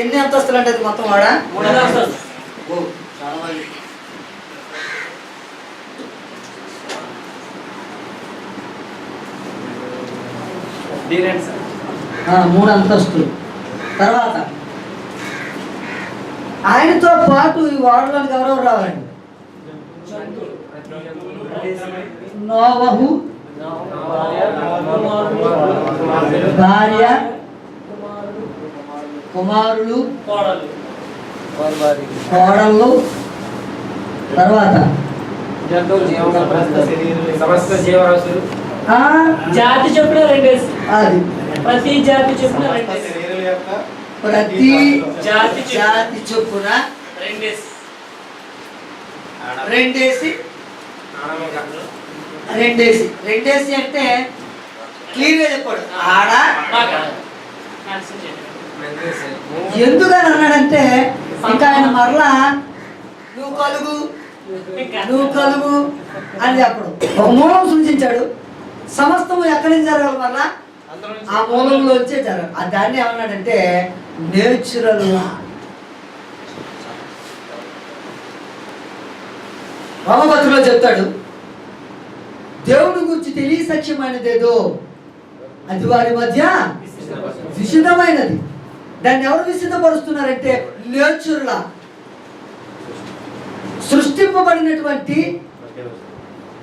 ఎన్ని అంతస్తులు అంటే అది మొత్తం వాడా? 3 అంతస్తులు. ఓ చాలా బాగుంది. Design sir. 3 అంతస్తులు. తర్వాత ఆయనతో పాటు ఈ వాడలోనికి ఎవరెవరు రావాలండి? నోవహు, భార్య, కుమారులు, కోడళ్ళు, తర్వాత సమస్త జీవరాశులు జాతి చొప్పున 2 అది ప్రతి జాతి చొప్పున 2 ప్రతి జాతి చొప్పున 2 రెండేసి అంటే క్లియర్ గా చెప్పాడు. ఆడ ఎందుకని అన్నాడంటే ఇంకా ఆయన మరలా నువ్వు కలుగు అని చెప్పడు. ఒక మూలం సూచించాడు. సమస్తము ఎక్కడి నుంచి జరగాలి? మరలా ఆ మూలంలో వచ్చే జరగాలి. దాన్ని ఏమన్నాడంటే నేచురల్ లా. రోమపత్రికలో చెప్తాడు, దేవుని గురించి తెలియసఖ్యమైనదేదో అది వారి మధ్య విశుద్ధమైనది. దాన్ని ఎవరు విశుద్ధపరుస్తున్నారంటే నేచురల్ లా. సృష్టింపబడినటువంటి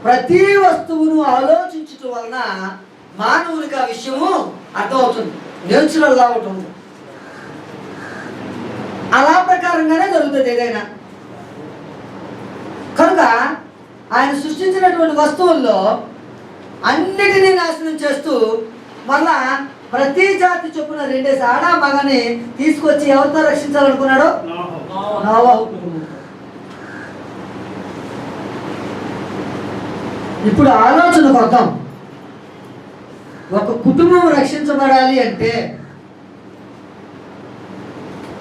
ప్రతి వస్తువును ఆలోచించటం వలన మానవునికి ఆ విషయము అర్థమవుతుంది. నేచురల్ లా ఉంటుంది. అలా ప్రకారంగానే జరుగుతుంది ఏదైనా. కనుక ఆయన సృష్టించినటువంటి వస్తువుల్లో అన్నిటినీ నాశనం చేస్తూ మళ్ళా ప్రతి జాతి చొప్పున 2 ఆడ మగని తీసుకొచ్చి ఎవరితో రక్షించాలనుకున్నాడు? నోవహు కుటుంబం. ఇప్పుడు ఆలోచనకు వద్దాం. ఒక కుటుంబం రక్షించబడాలి అంటే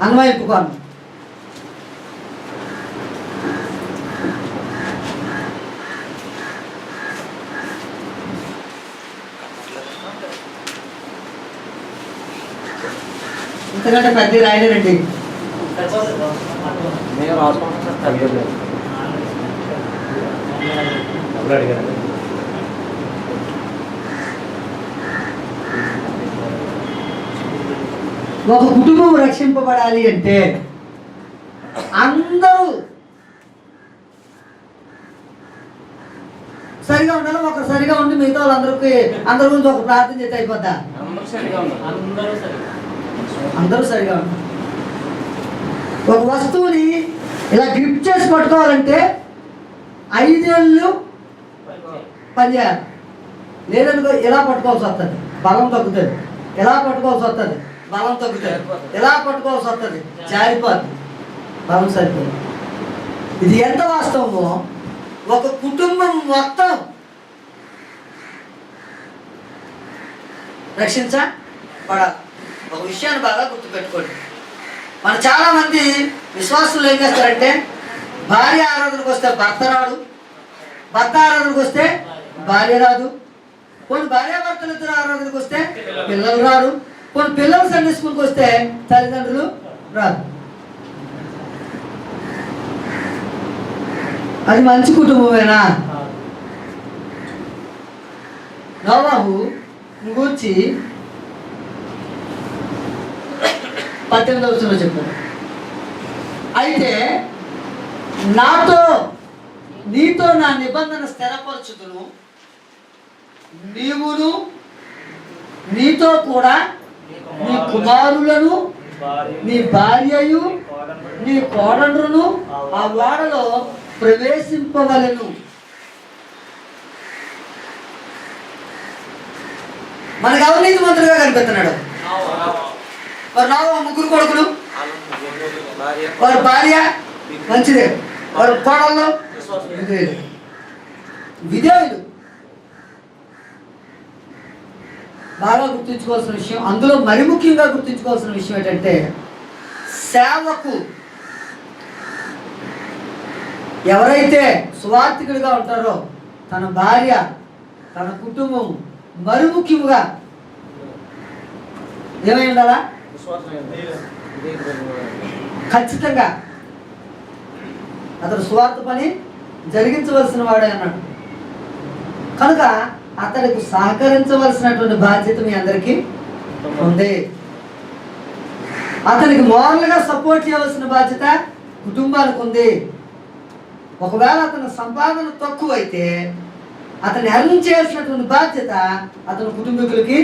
అన్వయింపుకోను. ఇంతకంటే పెద్ద రాయలేరండి. ఒక కుటుంబం రక్షింపబడాలి అంటే అందరూ సరిగా ఉండాలి. ఒకరు సరిగా ఉండి మిగతా వాళ్ళందరికీ అందరి గురించి ఒక ప్రార్థన చేస్తే అయిపోద్దా? అందరూ సరిగా ఉండాలి. ఒక వస్తువుని ఇలా గ్రిప్ చేసి పట్టుకోవాలంటే 5 ఏళ్ళు పనిచేయాలి. లేదనుకో ఎలా పట్టుకోవాల్సి వస్తుంది, బలం తగ్గుతుంది. ఎలా పట్టుకోవాల్సి వస్తుంది, బలం తగ్గుతుంది. ఎలా పట్టుకోవాల్సి వస్తుంది, జారిపోతుంది, బలం సరిపోతుంది. ఇది ఎంత వాస్తవమో ఒక కుటుంబం మొత్తం రక్షించబడాలి. ఒక విషయాన్ని బాగా గుర్తుపెట్టుకోండి. మన చాలా మంది విశ్వాసులు ఏం చేస్తారంటే భార్య ఆరాధనకు వస్తే భర్త రాడు, భర్త ఆరాధనకు వస్తే భార్య రాదు, కొన్ని భార్యాభర్తలు ఇద్దరు ఆరాధనకు వస్తే పిల్లలు రారు, కొన్ని పిల్లలు సండే స్కూల్కి వస్తే తల్లిదండ్రులు రాదు. అది మంచి కుటుంబమేనా? నోవహు గూర్చి 18వ వచనంలో చెప్పాడు. అయితే నీతో నా నిబంధన స్థిరపరచుదును, నీవును నీతో కూడా నీ కుమారులను నీ భార్యయు నీ కోడళ్ళను ఆ ఓడలో ప్రవేశింపవలెను. మనకు అవినీతి మంత్రులుగా కనిపిస్తున్నాడు. వారు నోవహు 3 కొడుకులు, వారి భార్య మంచిదే, వారి కోడళ్ళు విధేయులు. బాగా గుర్తుంచుకోవాల్సిన విషయం, అందులో మరి ముఖ్యంగా గుర్తుంచుకోవాల్సిన విషయం ఏంటంటే సేవకు ఎవరైతే సువార్థికుడిగా ఉంటారో తన భార్య, తన కుటుంబం మరి ముఖ్యముగా ఏమై ఉండాలా? ఖచ్చితంగా అతడు స్వార్థ పని జరిగించవలసిన వాడే అన్నాడు. కనుక అతడికి సహకరించవలసినటువంటి బాధ్యత మీ అందరికీ ఉంది. అతనికి మోరల్గా సపోర్ట్ చేయవలసిన బాధ్యత కుటుంబానికి ఉంది. ఒకవేళ అతని సంపాదన తక్కువైతే అతన్ని హెల్ప్ చేయాల్సినటువంటి బాధ్యత అతని కుటుంబీకులకి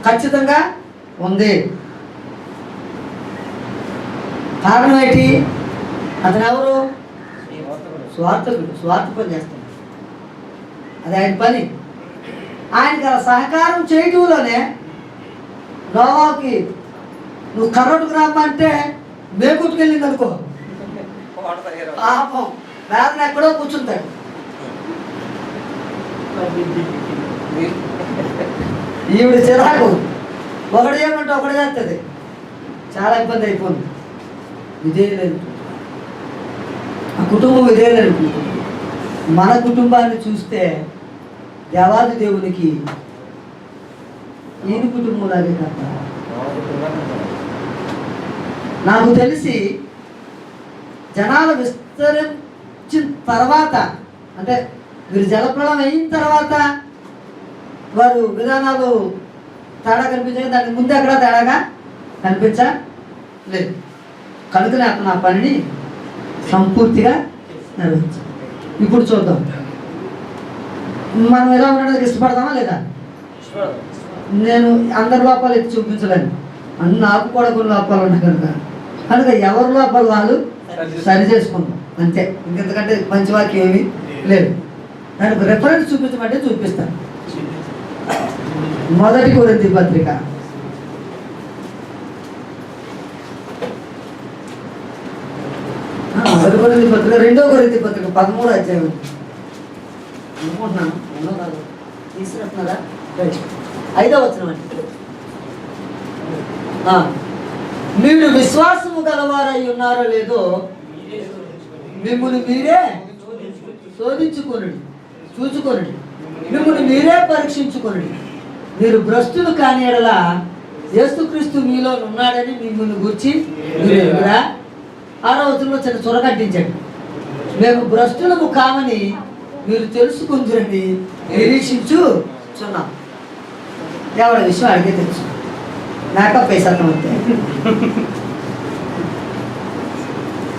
ఖచ్చితంగా ఉంది. కారణం ఏంటి? అతను ఎవరు? స్వార్థ పని చేస్తాడు. అది ఆయన పని. ఆయనకి అలా సహకారం చేయడంలోనే నోవాకి నువ్వు కర్రోటుకు రమ్మంటే మేకుట్టుకెళ్ళింది అనుకో, పాపం వేదన ఎక్కడో కూర్చుంటాడు. ఈవిడ చిరాకు ఒకటి చేయమంటే ఒకటి చేస్తుంది. చాలా ఇబ్బంది అయిపోయింది. ఇదే లేదు, ఆ కుటుంబం ఇదే లేదు. మన కుటుంబాన్ని చూస్తే దేవాది దేవునికి ఈయన కుటుంబం లాగే కదా. నాకు తెలిసి జనాలు విస్తరించిన తర్వాత, అంటే వీరు జలప్రళయం అయిన తర్వాత వారు విధానాలు తేడా కనిపించాయి. దానికి ముందు ఎక్కడ తేడాగా కనిపించలేదు. కనుకనే అతను ఆ పనిని సంపూర్తిగా నిర్వహించాలి. ఇప్పుడు చూద్దాం, మనం ఎలా ఉండడానికి ఇష్టపడతామా లేదా? నేను అందరి లోపాలు ఎత్తి చూపించలేను. నాకు కూడా కొన్ని లోపాలు ఉన్నాయి కనుక ఎవరి లోపాలు వాళ్ళు సరి చేసుకుంటాం అంతే. ఇంకెందుకంటే మంచి వాక్యం ఏమీ లేదు. దానికి రెఫరెన్స్ చూపించమంటే చూపిస్తాను. మొదటి కొరింథీ పత్రిక 2వ కొరింథీ పత్రిక 13వ అధ్యాయం అనుకుంటున్నాను. తీసుకుంటున్నారా? 5వ వచనం అండి. మీరు విశ్వాసము గలవారై ఉన్నారో లేదో మిమ్మల్ని మీరే శోధించుకొనుడి, చూచుకొనుడి, మిమ్మల్ని మీరే పరీక్షించుకొనుడి. మీరు భ్రష్టులు కాని యెడల యేసుక్రీస్తు మీలో ఉన్నాడని మిమ్మల్ని గురించి మీరు కూడా 6వ వచనంలో చిన్న చొరగట్టించండి. మేము భ్రష్టులము కామని మీరు తెలుసుకుంటుని నిరీక్షించుచున్నాం. ఎవరి విషయం అడిగే తెలుసు, మేకప్ వేసాను అంతే.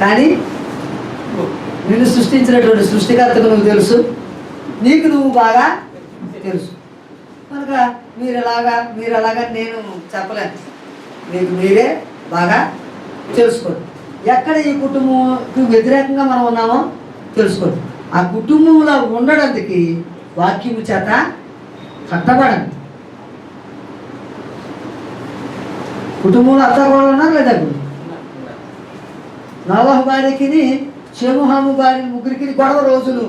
కానీ నిన్ను సృష్టించినటువంటి సృష్టికర్తకు నువ్వు తెలుసు, నీకు నువ్వు బాగా తెలుసు. కనుక మీరు ఎలాగా నేను చెప్పలేను. మీకు మీరే బాగా తెలుసుకోండి. ఎక్కడ ఈ కుటుంబంకి వ్యతిరేకంగా మనం ఉన్నామో తెలుసుకోండి. ఆ కుటుంబంలో ఉండడానికి వాక్యము చేత కట్టబడండి. కుటుంబంలో అంతా కూడా ఉన్నారు లేదా? నోవహు భార్యకి షేము భార్య ముగ్గురికి గొడవ రోజులు.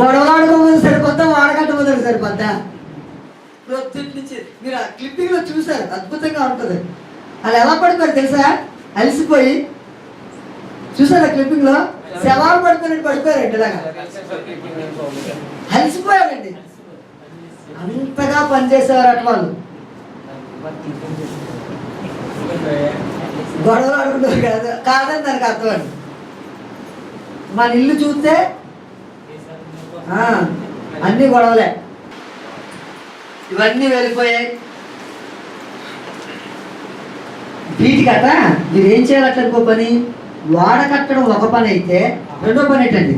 గొడవలాడుకోమని సరిపోద్దా, వాడకట్టమని సరిపోద్దా? ప్రొద్దుటి నుంచి మీరు ఆ క్లిప్పింగ్లో చూసారు, అద్భుతంగా ఉంటుంది. వాళ్ళు ఎలా పడిపోయారు తెలుసా? అలసిపోయి చూసారా క్లిప్పింగ్లో? శవాలు పడిపోయారండి. ఇలాగా అలసిపోయారండి. అంతగా పనిచేసేవారు అటు వాళ్ళు. గొడవలు ఆడుకుంటారు కాదని దానికి అర్థమండి. మన ఇల్లు చూస్తే అన్ని గొడవలే. ఇవన్నీ వెళ్ళిపోయాయి. వీటికట మీరు ఏం చేయాలట? ఇంకో పని, వాడ కట్టడం ఒక పని అయితే రెండో పని ఏంటండి?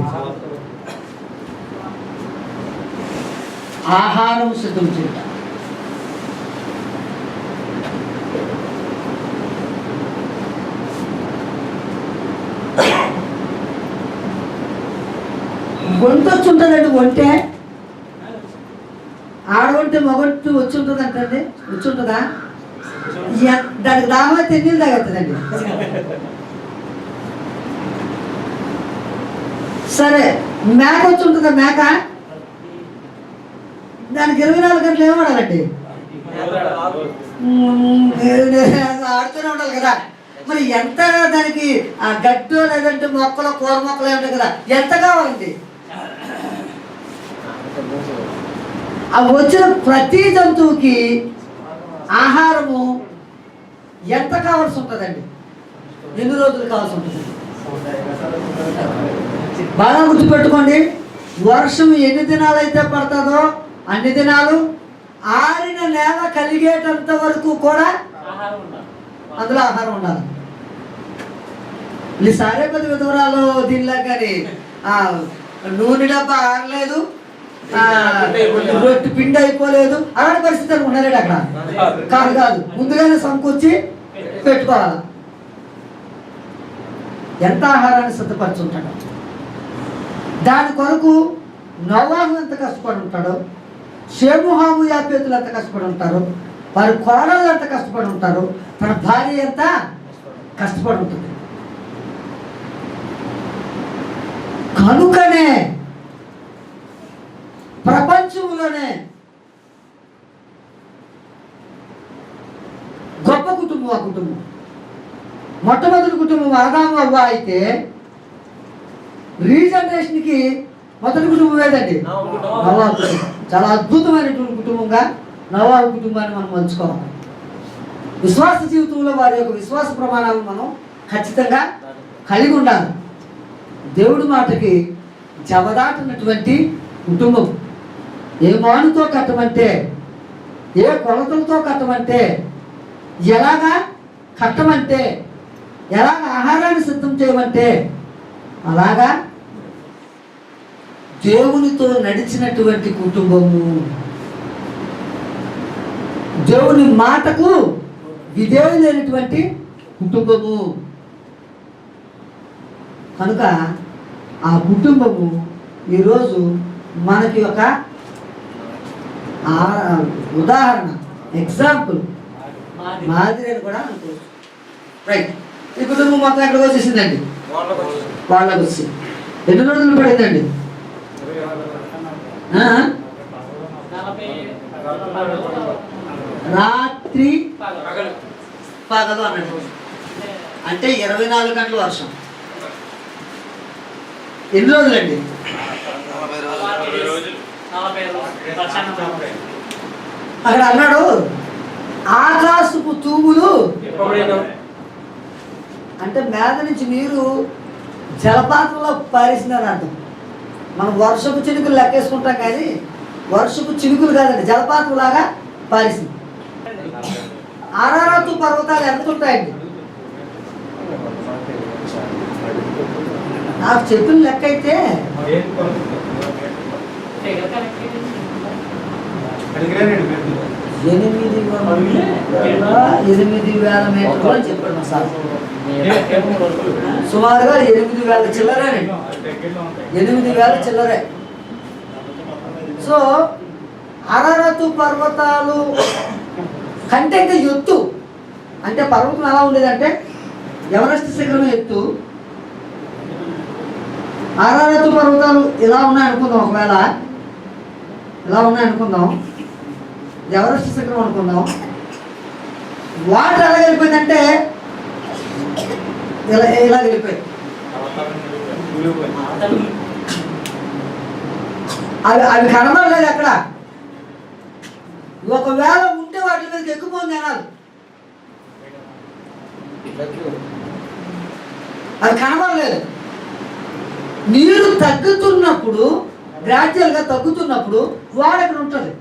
ఆహారం సిద్ధం చేయటం. గొంతు వచ్చి ఉంటుందండి. వంటే ఆడవంటే మగొంటు వచ్చి ఉంటుంది అంటండి. వచ్చి ఉంటుందా? దానికి దాహం అయితే నీళ్ళు తాగుతుందండి. సరే, మేక వచ్చి ఉంటుందా? మేక దానికి 24 గంటలు ఏమడాలండి? ఆడుతూనే ఉండాలి కదా. మరి ఎంత దానికి ఆ గడ్డు లేదంటే మొక్కలు, కూర మొక్కలు ఏమిటాయి కదా, ఎంత కావాలండి? ఆ వచ్చిన ప్రతి జంతువుకి ఆహారము ఎంత కావాల్సి ఉంటుందండి? ఎన్ని రోజులు కావాల్సి ఉంటుంది? బాగా గుర్తుపెట్టుకోండి, వర్షం ఎన్ని దినాలు అయితే పడుతుందో అన్ని దినాలు, ఆరిన నేల కలిగేటంత వరకు కూడా అందులో ఆహారం ఉండాలి. ఈ సారేపల్లి విధవరాలు దీనిలా కానీ నూనె డబ్బా ఆరలేదు, రొట్టె పిండి అయిపోలేదు, అలాంటి పరిస్థితులు ఉండలేడు అక్కడ. కాదు, ముందుగానే సమకూర్చి పెట్టుకోవాలి. ఎంత ఆహారాన్ని సిద్ధపరచుంటాడు. దాని కొరకు నోవాహు ఎంత కష్టపడి ఉంటాడో, షేము హాము యాపేతులు ఎంత కష్టపడి ఉంటారు, వారి కోడలు ఎంత కష్టపడి ఉంటారు, తన భార్య ఎంత కష్టపడి ఉంటుంది. కనుకనే ప్రపంచంలోనే గొప్ప కుటుంబం ఆ కుటుంబం. మొట్టమొదటి కుటుంబం ఆదాము అవ్వ అయితే, రీజనరేషన్కి మొదటి కుటుంబం ఏదండి? నోవాహు కుటుంబం. చాలా అద్భుతమైనటువంటి కుటుంబంగా నోవాహు కుటుంబాన్ని మనం మలుచుకోవాలి. విశ్వాస జీవితంలో వారి యొక్క విశ్వాస ప్రమాణాలను మనం ఖచ్చితంగా కలిగి ఉండాలి. దేవుడి మాటకి జవదాటినటువంటి కుటుంబం. ఏ మానుతో కట్టమంటే, ఏ కొలతలతో కట్టమంటే, ఎలాగా కట్టమంటే, ఎలాగ ఆహారాన్ని సిద్ధం చేయమంటే అలాగా దేవునితో నడిచినటువంటి కుటుంబము, దేవుని మాటకు విధేయులైనటువంటి కుటుంబము. కనుక ఆ కుటుంబము ఈరోజు మనకి ఒక ఉదాహరణ, ఎగ్జాంపుల్, మాదిరి అని కూడా అనుకోవచ్చు. రైట్. ఈ కుటుంబం మొత్తం ఎక్కడికి వచ్చేసిందండి? వాళ్ళకి వచ్చి ఎన్ని రోజులు పడిందండి? రాత్రి పగలు అన్నట్టు, అంటే 24 గంటల వర్షం. ఎన్ని రోజులండి? అక్కడ అన్నాడు ఆకాశపు తూములు, అంటే మేద నుంచి నీరు జలపాతంలో పారేసినారు అర్థం. మనం వర్షపు చినుకులు లెక్కేసుకుంటాం కానీ వర్షపు చినుకులు కాదండి, జలపాతం లాగా పారేసింది. అరారతు పర్వతాలు ఎంత ఉంటాయండి? నాకు చెప్పిన లెక్క అయితే 8,000 మీటర్లు అని చెప్పాడు మా సార్. సుమారుగా 8,000 చిల్లరే, 8,000 చిల్లరే. సో అరారతు పర్వతాలు కంటే ఇంకా ఎత్తు, అంటే పర్వతం ఎలా ఉండేదంటే ఎవరెస్ట్ శిఖరం ఎత్తు. అరారతు పర్వతాలు ఇలా ఉన్నాయనుకుందాం, ఒకవేళ ఇలా ఉన్నాయనుకుందాం, ఎవరెస్ట్ శిఖరం అనుకుందాం. వాటర్ ఎలా వెళ్ళిపోయిందంటే ఇలా వెళ్ళిపోయింది. అవి కనబడలేదు అక్కడ. ఒకవేళ ఉంటే వాటి మీద ఎక్కుపోయింది అనాలి. అవి కనబడలేదు. నీరు తగ్గుతున్నప్పుడు, గ్రాడ్యువల్గా తగ్గుతున్నప్పుడు వాడు అక్కడ ఉంటుంది.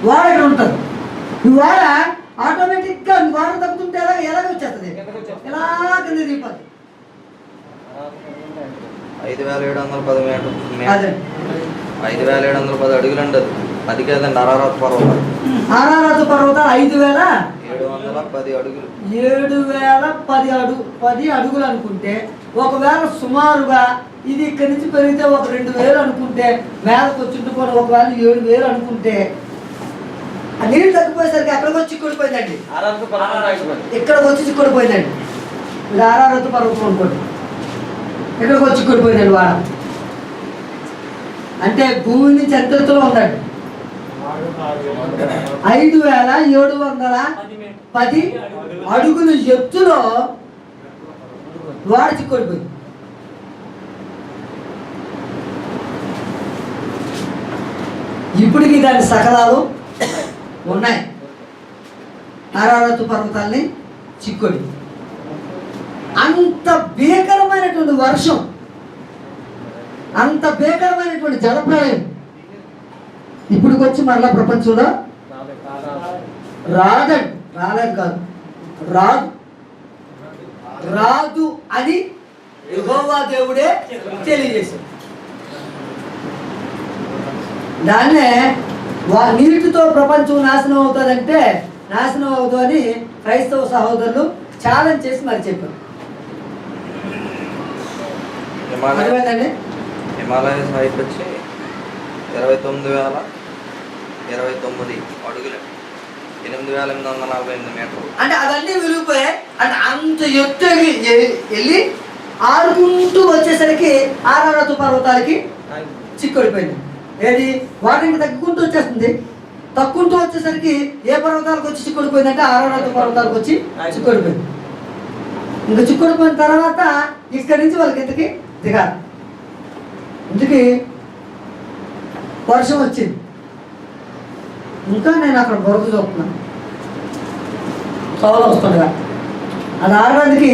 వాడ ఇక్కడ ఉంటుంది. ఈ వాడ ఆటోమేటిక్గా వాటర్ తగ్గుతుంటే ఎలాగ వచ్చేస్తుంది, ఎలా కింద దిగిపోతుంది. 5,710 మీటర్, 5,710 అడుగులు అండి. అది కాదండి అరారతు పర్వతాలు. అరారతు పర్వతాలు 5,710 అడుగులు. 7,010 అడుగులు అనుకుంటే, ఒకవేళ సుమారుగా ఇది ఇక్కడి నుంచి పెరిగితే ఒక 2,000 అనుకుంటే, మేరకు వచ్చింది కూడా ఒకవేళ 7,000 అనుకుంటే, ఆ నీళ్ళు తగ్గిపోయేసరికి ఎక్కడికి వచ్చి చిక్కుడిపోయిందండి, ఇక్కడికి వచ్చి చిక్కుడిపోయిందండి. ఇది అరారతు పర్వతం అనుకోండి, ఇక్కడికి వచ్చి చిక్కుడిపోయిందండి వాడ. అంటే భూమి నుంచి ఎంత ఎత్తులో ఉందండి? 5,710 అడుగులు ఎత్తులో వాడ చిక్కుడిపోయింది. ఇప్పటికి దాని సకలాలు ఉన్నాయి. అరారతు పర్వతాల్ని చిక్కుడి. అంత భీకరమైనటువంటి వర్షం, అంత భీకరమైనటువంటి జలప్రలయం ఇప్పటికొచ్చి మరలా ప్రపంచంలో రాలేదు కాదు, రాదు అని యెహోవా దేవుడే తెలియజేశాడు. దాన్నే నీటితో ప్రపంచం నాశనం అవుతుందంటే నాశనం అవుతుందని క్రైస్తవ సహోదరులు ఛాలెంజ్ చేసి మరి చెప్పారు. అర్థమైందండి? హిమాలయస్ హైట్ వచ్చి 29,029 అడుగులు, 8,848 మీటర్లు. అంటే అవన్నీ విరిగిపోయాయి. అంటే అంత ఎత్తు వెళ్ళి ఆరుకుంటూ వచ్చేసరికి అరారతు పర్వతాలకి చిక్కుడిపోయింది. ఏది వాటర్ ఇంకా తగ్గుకుంటూ వచ్చేస్తుంది. తగ్గుకుంటూ వచ్చేసరికి ఏ పర్వతాలకు వచ్చి చిక్కుడిపోయిందంటే అరారతు పర్వతాలకు వచ్చి చిక్కుడిపోయింది. ఇంకా చిక్కుడిపోయిన తర్వాత ఇక్కడి నుంచి వాళ్ళకి ఇంతకి దిగాలి. ఇంతకి వర్షం వచ్చింది. ఇంకా నేను అక్కడ బురద చూస్తున్నాను, తోవలు వస్తుండగా. అది ఆరడానికి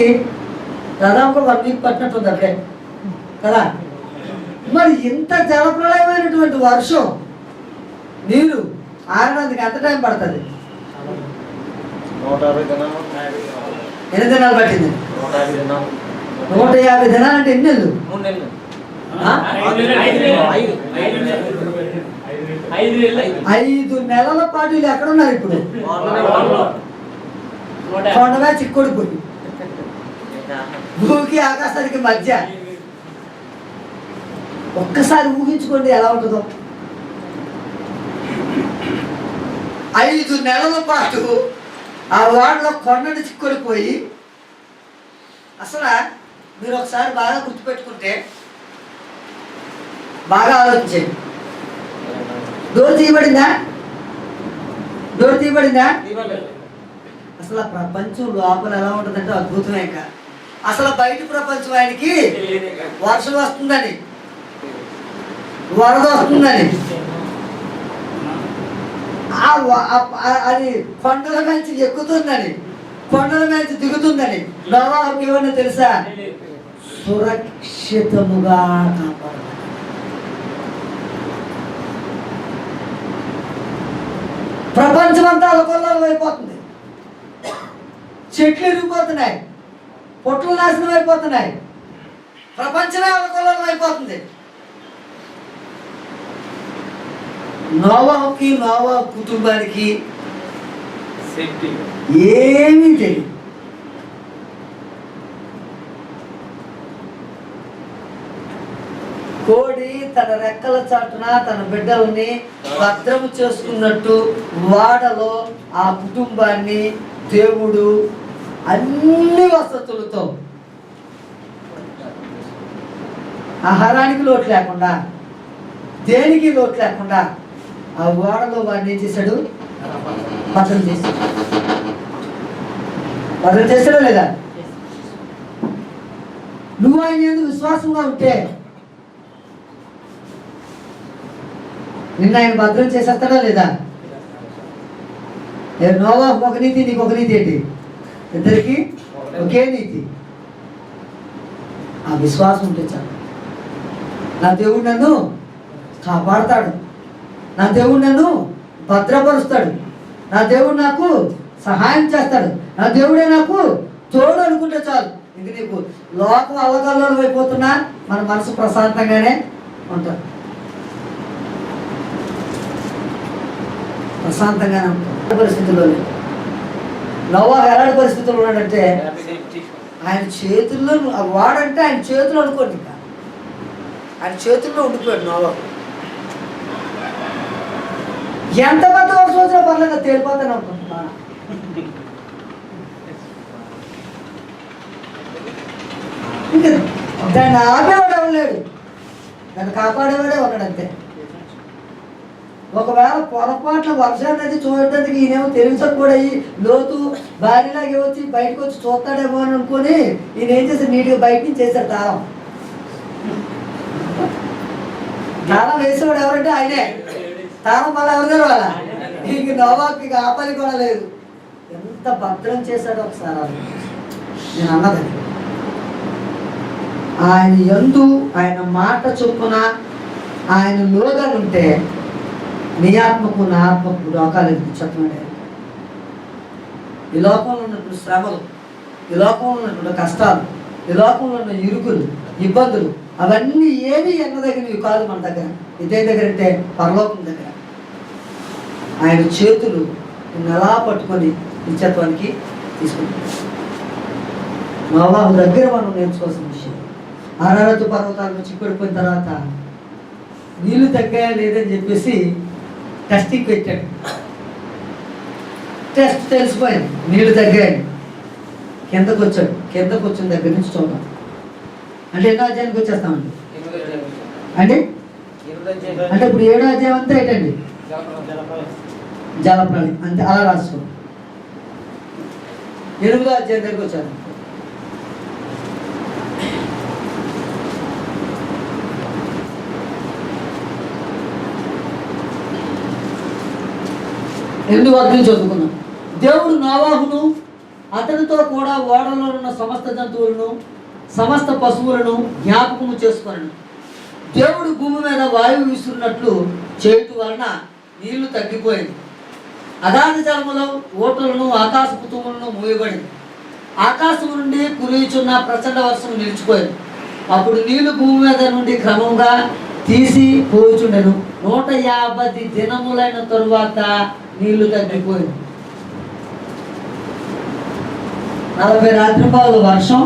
దాదాపు 1 వీక్ పట్టినట్టుంది అప్పుడే కదా. మరి ఇంత జలప్రలయమైనటువంటి వర్షం నీరు ఆరడానికి ఎంత టైం పడుతుంది? 8 దినాలు పట్టింది. 150 దినాలు అంటే ఎన్ని నెలలు? 5 నెలల పాటు వీళ్ళు ఎక్కడ ఉన్నారు ఇప్పుడు? కొండగా చిక్కుడిపోయి భూమికి ఆకాశానికి మధ్య. ఒక్కసారి ఊహించుకోండి ఎలా ఉంటుందో. 5 నెలల పాటు ఆ వాడలో కొండను చిక్కుడిపోయి. అసలు మీరు ఒకసారి బాగా గుర్తుపెట్టుకుంటే, బాగా ఆలోచించండి. డోర్ తీయబడిందా? అసలు ప్రపంచం లోపల ఎలా ఉంటుందంటే అద్భుతమే. ఇంకా అసలు బయట ప్రపంచం ఆయనకి వర్షం వస్తుందని, వరద వస్తుందని, అది కొండల నుంచి ఎక్కుతుందని, కొండల నుంచి దిగుతుందని నోవాహుకు ఏమన్నా తెలుసా? సురక్షితముగా కాపాడు. ప్రపంచం అంతా అలకొల్లం అయిపోతుంది. చెట్లు ఇరిగిపోతున్నాయి, పొట్లు నాశనం అయిపోతున్నాయి, ప్రపంచమే అలకొల్లం అయిపోతుంది. నోవాహుకి నోవాహు కుటుంబానికి ఏమీ తెలియదు. కోడి తన రెక్కల చాటున తన బిడ్డల్ని భద్రము చేసుకున్నట్టు వాడలో ఆ కుటుంబాన్ని దేవుడు అన్ని వసతులతో, ఆహారానికి లోటు లేకుండా, దేనికి లోటు లేకుండా ఆ వాడలో వాడిని ఏం చేశాడు? భద్రం చేశాడు. భద్రం చేశాడా లేదా? నువ్వు ఆయన ఎందుకు విశ్వాసంగా ఉంటే నిన్న ఆయన భద్రం చేసేస్తాడా లేదా? నోవాహుకు ఒక నీతి, నీకు ఒక నీతి ఏంటి? ఇద్దరికి ఒకే నీతి. ఆ విశ్వాసం ఉంటే చాలు. నా దేవుడు నన్ను కాపాడతాడు, నా దేవుడు నన్ను భద్రపరుస్తాడు, నా దేవుడు నాకు సహాయం చేస్తాడు, నా దేవుడే నాకు తోడు అనుకుంటే చాలు. ఇంక నీకు లోకం అవగాహన అయిపోతున్నా మన మనసు ప్రశాంతంగానే ఉంటుంది, ప్రశాంతంగానే ఉంటుంది. పరిస్థితుల్లో నోవాహు ఎలాంటి పరిస్థితుల్లో ఉన్నాడంటే ఆయన చేతుల్లో, వాడంటే ఆయన చేతులు అనుకోండి, ఇంకా ఆయన చేతుల్లో ఉండిపోయాడు నోవాహు. ఎంత పెద్ద వర్షం వచ్చినా పర్లేదు, తేలిపోతాను అనుకుంటున్నా. ఇంకా దాన్ని ఆపేవాడు ఎవరు, దాన్ని కాపాడేవాడే ఒకడంతే. ఒకవేళ పొరపాట్ల వర్షాన్ని అయితే చూడటానికి ఈయనేమో తెలుసా కూడా లోతు భార్యలాగే వచ్చి బయటకు వచ్చి చూస్తాడేమో అని అనుకుని ఈయన ఏం చేశాడు? నీట్గా బయట నుంచి చేశాడు తాళం. తాళం వేసేవాడు ఎవరంటే ఆయనే. తాళం మళ్ళీ ఎవరు తెరవాలా? ఇంక నోవాకు ఇక ఆ పని కూడా లేదు. ఎంత భద్రం చేశాడో ఒకసారి ఆలోచించు. నేను అన్నది ఆయన యందు ఆయన మాట చొప్పున ఆయన లోగా ఉంటే నీ ఆత్మకు నా ఆత్మకు రోగాలు చెప్పండి. ఈ లోకంలో ఉన్నటువంటి శ్రమలు, ఈ లోకంలో ఉన్నటువంటి కష్టాలు, ఈ లోకంలో ఉన్న ఇరుకులు, ఇబ్బందులు అవన్నీ ఏమీ ఎన్నదగినవి కాదు మన దగ్గర. ఇదే దగ్గర అంటే పరలోకం దగ్గర ఆయన చేతులు నిన్ను ఎలా పట్టుకొని నిత్యత్వానికి తీసుకుంటాడు. నోవాహు దగ్గర మనం నేర్చుకోవాల్సిన విషయం. అరారతు పర్వతాలకు చిక్కుడిపోయిన తర్వాత నీళ్లు తగ్గాయా లేదని చెప్పేసి టెస్టింగ్ పెట్టాడు. టెస్ట్ తెలిసిపోయింది, నీళ్లు తగ్గాయని. కిందకు వచ్చాడు. కిందకు వచ్చిన దగ్గర నుంచి చూద్దాం. అంటే ఎన్నో అధ్యాయానికి వచ్చేస్తామండి అంటే అంటే ఇప్పుడు 7వ అధ్యాయం అంతా ఏంటండి? జలప్రళయం. అంతే, అలా రాసుకో. 8వ అధ్యాయం దగ్గరికి వచ్చాను. ఎనిమిది వాక్యం చదువుకున్నాం. దేవుడు నోవాహును అతనితో కూడా ఓడలో ఉన్న సమస్త జంతువులను సమస్త పశువులను జ్ఞాపకము చేసుకొనెను. దేవుడు భూమి మీద వాయువు విసురున్నట్లు చేయటం వలన నీళ్లు తగ్గిపోయింది. అగాధ జలములో ఓటలను ఆకాశపు తూములను మూయబడింది. ఆకాశం నుండి కురియుచున్న ప్రచండ వర్షం నిలిచిపోయింది. అప్పుడు నీళ్లు భూమి మీద నుండి క్రమంగా తీసి పోచుండెను. 150 దినములైన తరువాత నీళ్లు తగ్గిపోయింది. 40 రాత్రింబావుల వర్షం,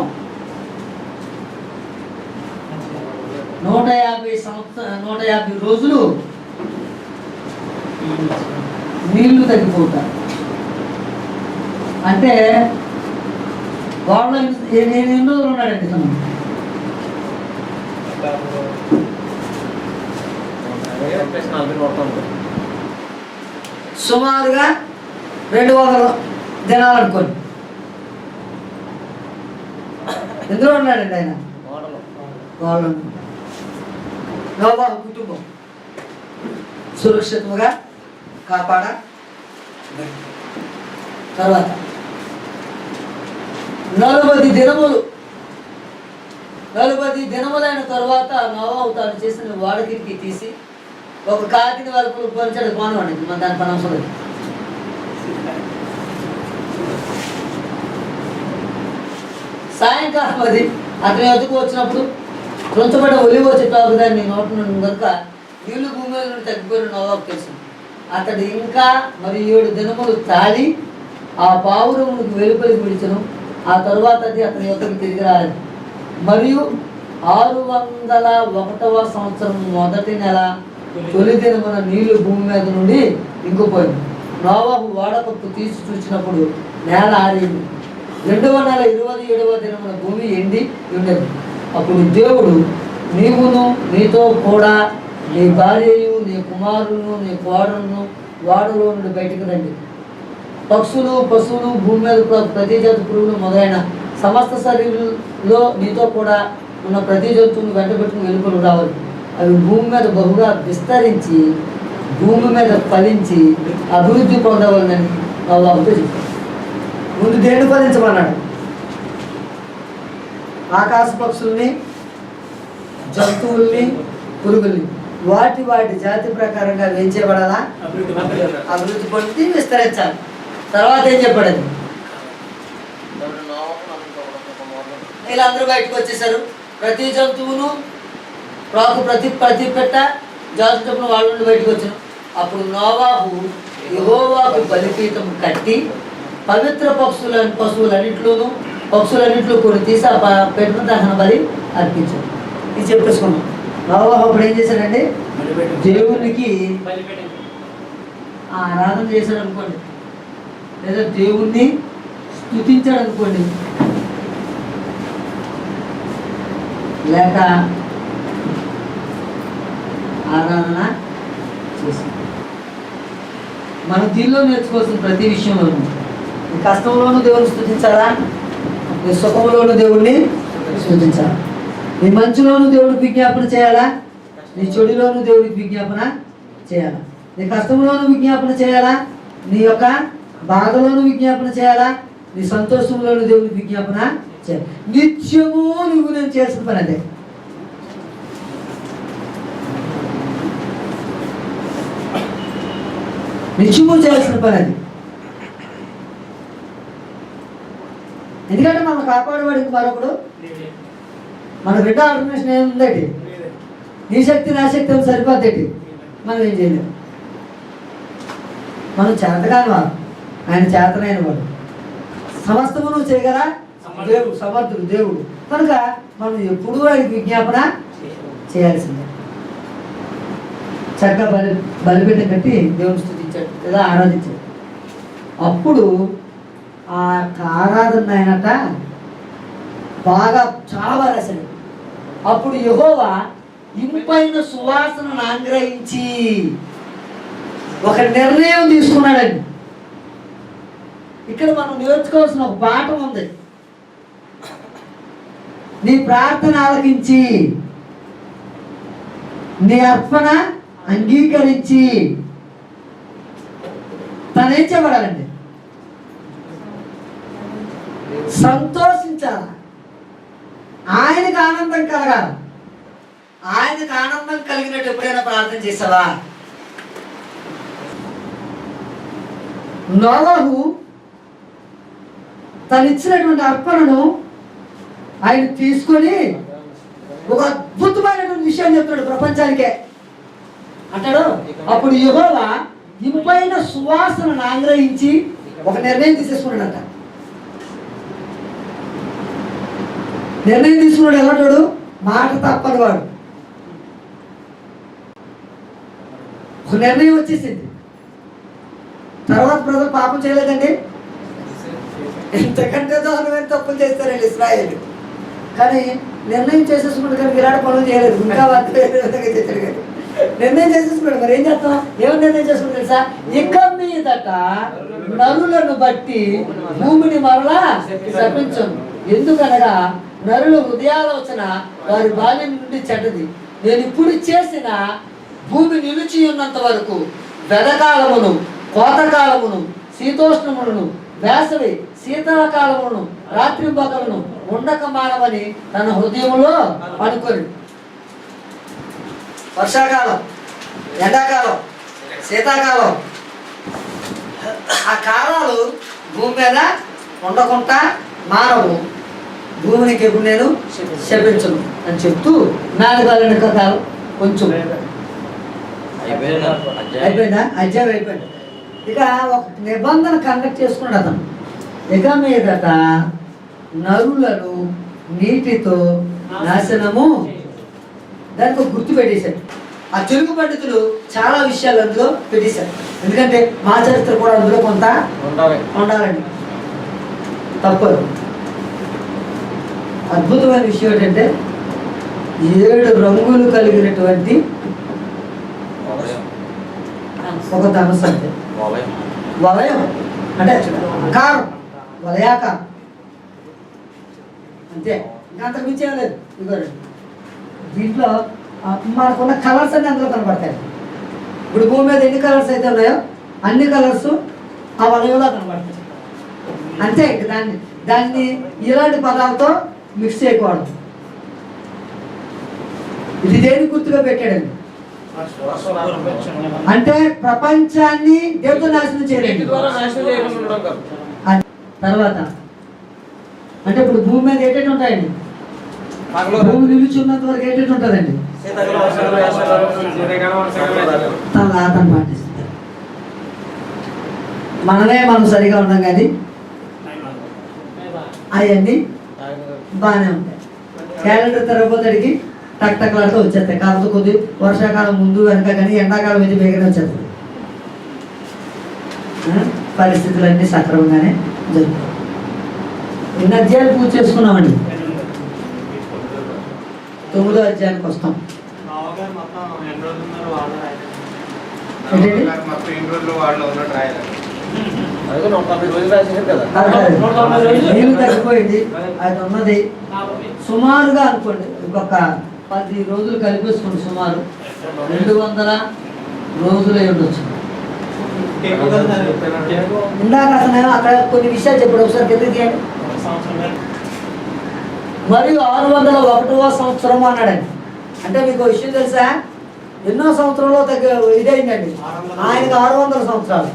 150 రోజులు నీళ్లు తగ్గిపోతారు. అంటే వాళ్ళ ఎన్ని రోజులు ఉన్నాడండి తను? సుమారుగా 200 దినాలు అనుకోండి. ఎందులో ఉన్నాడండి ఆయన? వాళ్ళు నోవాహు కుటుంబం సురక్షితంగా కాపాడ. తర్వాత 40 దినములైన తర్వాత నోవాహు తాను చేసిన వాడకిరికి తీసి ఒక కాకిని వరకు పోల్చాడు. మానవాడి మన దాని పని అవసరం లేదు. సాయంకాలం అది అతని వద్దకు వచ్చినప్పుడు త్రుంచబడ్డ ఒలివ చెట్టు దాన్ని నోటి నుండి కనుక నీళ్లు భూమి మీద నుండి తగ్గిపోయిన నోవాహుకు తెలిసింది. అతడు ఇంకా మరి 7 దినములు తాళి ఆ పావురమునికి వెలుపలికి విడిచెను. ఆ తరువాత అది అతని యొక్కకు తిరిగి రాలేదు. మరియు 601వ సంవత్సరం మొదటి నెల తొలి దినమున నీళ్లు భూమి మీద నుండి ఇంకిపోయింది. నోవాహు వాడకప్పు తీసి చూసినప్పుడు నేల ఆరింది. 2వ నెల 27వ దినమున భూమి ఎండి ఉండేది. అప్పుడు దేవుడు, నీవును నీతో కూడా నీ భార్యయు నీ కుమారులను నీ కోడలను వాడలో నుండి బయటకు రండి. పక్షులు పశువులు భూమి మీద ప్రతి జాతి పురుగులు మొదలైన సమస్త శరీరంలో నీతో కూడా ఉన్న ప్రతి జంతువును వెంట పెట్టుకుని వెలుపలు రావాలి. అవి భూమి మీద బహుగా విస్తరించి భూమి మీద ఫలించి అభివృద్ధి పొందవాలని నోవాహుతో చెప్పాడు. ముందు దేన్ని ఫలించమన్నాడు? ఆకాశ పక్షుల్ని, జంతువుల్ని, పురుగుల్ని వాటి జాతి ప్రకారంగా ఏం చేయబడాలా? అభివృద్ధి పొంది విస్తరించాలి. తర్వాత ఏం చెప్పాడు? వీళ్ళందరూ బయటకు వచ్చేసారు. ప్రతి జంతువును ప్రతి పెట్ట జాతుటప్పుడు వాళ్ళ నుండి బయటకు వచ్చారు. అప్పుడు నోవాహు యెహోవాకు బలిపీఠం కట్టి పవిత్ర పశువులన్నింటిలో కొన్ని తీసి ఆ పెట్టిన దహన బలి అర్పించాడు. ఇది చెప్పేసుకున్నాం. నోవాహు అప్పుడు ఏం చేశాడండి? దేవునికి ఆరాధన చేశాడు అనుకోండి, లేదా దేవుణ్ణి స్తుతించాడు అనుకోండి, లేక ఆరాధన చేశాడు. మనం దీనిలో నేర్చుకోవాల్సిన ప్రతి విషయంలోనూ, నీ కష్టంలోనూ దేవుని స్తుతించాలా, నీ సుఖంలోనూ దేవుణ్ణి స్తుతించాలా, నీ మంచులోనూ దేవుడికి విజ్ఞాపన చేయాలా, నీ చెడులోనూ దేవుడికి విజ్ఞాపన చేయాలా. నీ కష్టంలోనూ విజ్ఞాపన చేయాలా, నీ యొక్క బాధలోనూ విజ్ఞాపన చేయాలా, నీ సంతోషంలోనూ దేవునికి విజ్ఞాపన చేయాలి. నిత్యము నువ్వు నేను చేసిన పని అదే. నిత్యము చేయాల్సిన పని అది. ఎందుకంటే మనం కాపాడేవాడికి మరొకడు మన బిడ్డ ఆర్గనైజేషన్ ఏముందటి, నీ శక్తి నా శక్తి అని సరిపోద్దేటి, మనం ఏం చేయలేము. మనం చేతగాని వాడు, ఆయన చేతనైన వాడు. సమస్తము నువ్వు చేయగలరా దేవుడు, సమర్థుడు దేవుడు కనుక మనం ఎప్పుడూ ఆయనకి విజ్ఞాపన చేయాల్సిందే. చక్కగా బలిపీఠం కట్టి దేవుని స్తుతించాడు లేదా ఆరాధించాడు. అప్పుడు ఆ ఆరాధన అయినట బాగా చాలా బాగా రాశాడు. అప్పుడు యెహోవా ఇంపైన సువాసనను ఆగ్రహించి ఒక నిర్ణయం తీసుకున్నాడండి. ఇక్కడ మనం నేర్చుకోవాల్సిన ఒక పాఠం ఉంది. నీ ప్రార్థన ఆలకించి నీ అర్పణ అంగీకరించి తనేం చేయబడాలండి, సంతోషించాలి. ఆయనకు ఆనందం కలగాలి. ఆయనకు ఆనందం కలిగినట్టు ఎప్పుడైనా ప్రార్థన చేసావా? నోవహు తను ఇచ్చినటువంటి అర్పణను ఆయన తీసుకొని ఒక అద్భుతమైనటువంటి విషయాన్ని చెప్తాడు ప్రపంచానికే. అంటాడు, అప్పుడు యెహోవా ఇంపైన సువాసనను ఆగ్రహించి ఒక నిర్ణయం తీసేసుకున్నాడంట. నిర్ణయం తీసుకున్నాడు. ఎలాంటాడు? మాట తప్పని వాడు. ఒక నిర్ణయం వచ్చేసింది. తర్వాత ప్రజలు పాపం చేయలేదండి, ఎంతకంటే దారుణమైన తప్పులు చేస్తారండి ఇశ్రాయేలు. కానీ నిర్ణయం చేసేసుకున్నాడు, కానీ విరాట్ పనులు చేయలేదు. ఇంకా విధంగా చేశాడు. కానీ నిర్ణయం చేసేసుకున్నాడు. మరి ఏం చేస్తాం? ఏమని నిర్ణయం చేసుకున్నాడు తెలుసా? ఇక మీదట నరులను బట్టి భూమిని మరలా శపించను. ఎందుకనగా నరుల హృదయాలోచన వారి బాల్యం నుండి చెడ్డది. నేను ఇప్పుడు చేసిన భూమి నిలిచి ఉన్నంత వరకు వెదకాలమును కోతకాలమును శీతోష్ణములను వేసవి శీతాకాలమును రాత్రింబగలను ఉండక మానవని తన హృదయంలో అనుకొని. వర్షాకాలం, ఎండాకాలం, శీతాకాలం, ఆ కాలాలు భూమి మీద ఉండకుండా మానవు భూమికి ఎప్పుడు నేను శపించను అని చెప్తూ 4 కాలం కొంచెం అయిపోయిందా? అధ్యాయం అయిపోయింది. ఇక ఒక నిబంధన కండక్ట్ చేసుకున్నాడు అతను. ఇక మీదట నరులను నీటితో నాశనము, దానికి ఒక గుర్తు పెట్టేశాడు. ఆ తెలుగు పండితులు చాలా విషయాలు అందులో పెట్టేశారు. ఎందుకంటే మా చరిత్ర కూడా అందులో కొంత ఉండాలండి. తప్పదు. అద్భుతమైన విషయం ఏంటంటే 7 రంగులు కలిగినటువంటి ఒక ధనుసు, అంటే వలయం, అంటే ఆకారం, వలయాకారం అంతే, ఇంకా అంతకు మించి ఏం లేదు. ఇదిగోండి, దీంట్లో మనకున్న కలర్స్ అన్ని అందులో కనబడతాయి. ఇప్పుడు భూమి మీద ఎన్ని కలర్స్ అయితే ఉన్నాయో అన్ని కలర్స్ ఆ వలయంలో కనబడతాయి. అంతే. దాన్ని ఇలాంటి పదాలతో మిక్స్ చేయకూడదు. ఇది దేని గుర్తుగా పెట్టాడండి అంటే ప్రపంచాన్ని దేవుతో నాశనం చేయలేదు. తర్వాత అంటే ఇప్పుడు భూమి మీద ఏంటంటే ఉంటాయండి, భూమి నిలిచి ఉన్నంత వరకు ఏంటంటే ఉంటుందండి, అతను పాటిస్తారు. మనం సరిగా ఉన్నాం కానీ అవన్నీ బాగానే ఉంటాయి. క్యాలెండర్ తిరగపోతాడికి టక్ టక్లాడుతూ వచ్చేస్తాయి. కాకపోతే కొద్ది వర్షాకాలం ముందు వెనక కానీ ఎండాకాలం అయితే బేగనే వచ్చేస్తాయి. పరిస్థితులన్నీ సక్రమంగానే జరుగుతాయి. ఎన్ని అధ్యాయాలు పూర్తి చేసుకున్నామండి? 9వ అధ్యాయానికి వస్తాం. నీళ్ళు తగ్గిపోయింది, అది ఉన్నది సుమారుగా అనుకోండి ఇంకొక 10 రోజులు కలిపేసుకోండి. సుమారు 200 రోజులై ఉండొచ్చు. ఇందాక అతను అక్కడ కొన్ని విషయాలు చెప్పాడు, ఒకసారి కిందకి తీయండి. మరియు 601వ సంవత్సరం అన్నాడండి. అంటే మీకు విషయం తెలుసా, ఎన్నో సంవత్సరంలో ఇదైందండి. ఆయనకు 600 సంవత్సరాలు.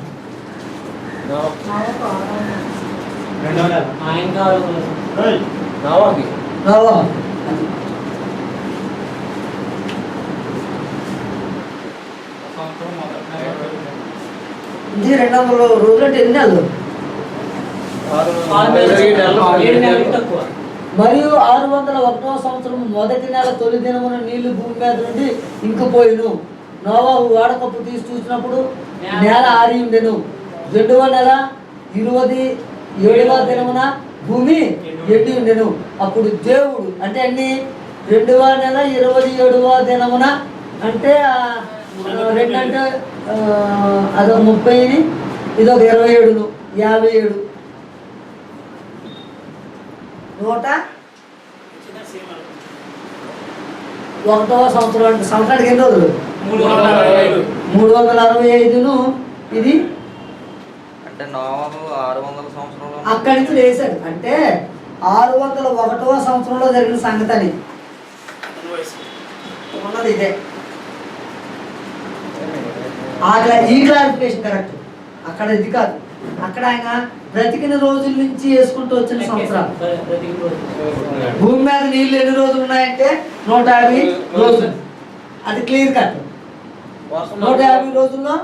నోవహు. ఇది 200 రోజులు అంటే ఎన్ని నెలలు? మరియు 601వ సంవత్సరం మొదటి నెల తొలి దినమున నీళ్లు భూమి మీద నుండి ఇంకిపోయిను. నోవహు వాడకప్పు తీసి చూసినప్పుడు నేల ఆరి ఉండెను. 2వ నెల 27వ దినమున భూమి ఎండి ఉండెను. అప్పుడు దేవుడు అంటే అన్ని 2వ నెల 27వ దినమున అంటే 2 అంటే అదొక 30, ఇదొక 27, 57, 101వ సంవత్సరం. అంటే సంవత్సరానికి ఎన్ని రోజులు? 365ను. ఇది అంటే నోవహు 600 సంవత్సరంలో అక్కడి నుంచి వేశాడు. అంటే 601వ సంవత్సరంలో జరిగిన సంగతి అని ఉన్నది ఇదే. ఈ క్లారిఫికేషన్ కరెక్ట్. అక్కడ ఇది కాదు. అక్కడ ఆయన బ్రతికిన రోజుల నుంచి వేసుకుంటూ వచ్చిన సంవత్సరాలు. భూమి మీద నీళ్ళు ఎన్ని రోజులు ఉన్నాయంటే 150 రోజులు. అది క్లియర్ కట్. 150 రోజుల్లో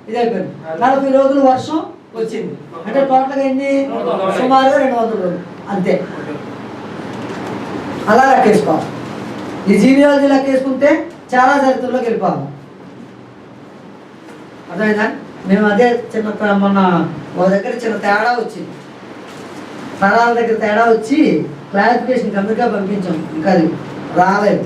ఇది అయిపోయింది. 40 రోజులు వర్షం వచ్చింది. అంటే టోటల్గా ఎన్ని? సుమారుగా 200 రోజులు అంతే. అలా లెక్కేసుకోవాలి. ఈ జీనియాలజీ లెక్కేసుకుంటే చాలా చరిత్రలోకి వెళ్ళిపోవాలి. అర్థమైందా? మేము అదే చిన్న మొన్న ఒక దగ్గర చిన్న తేడా వచ్చింది, తరాల దగ్గర తేడా వచ్చి క్లారిఫికేషన్ అమెరికా పంపించాం. ఇంకా అది రాలేదు.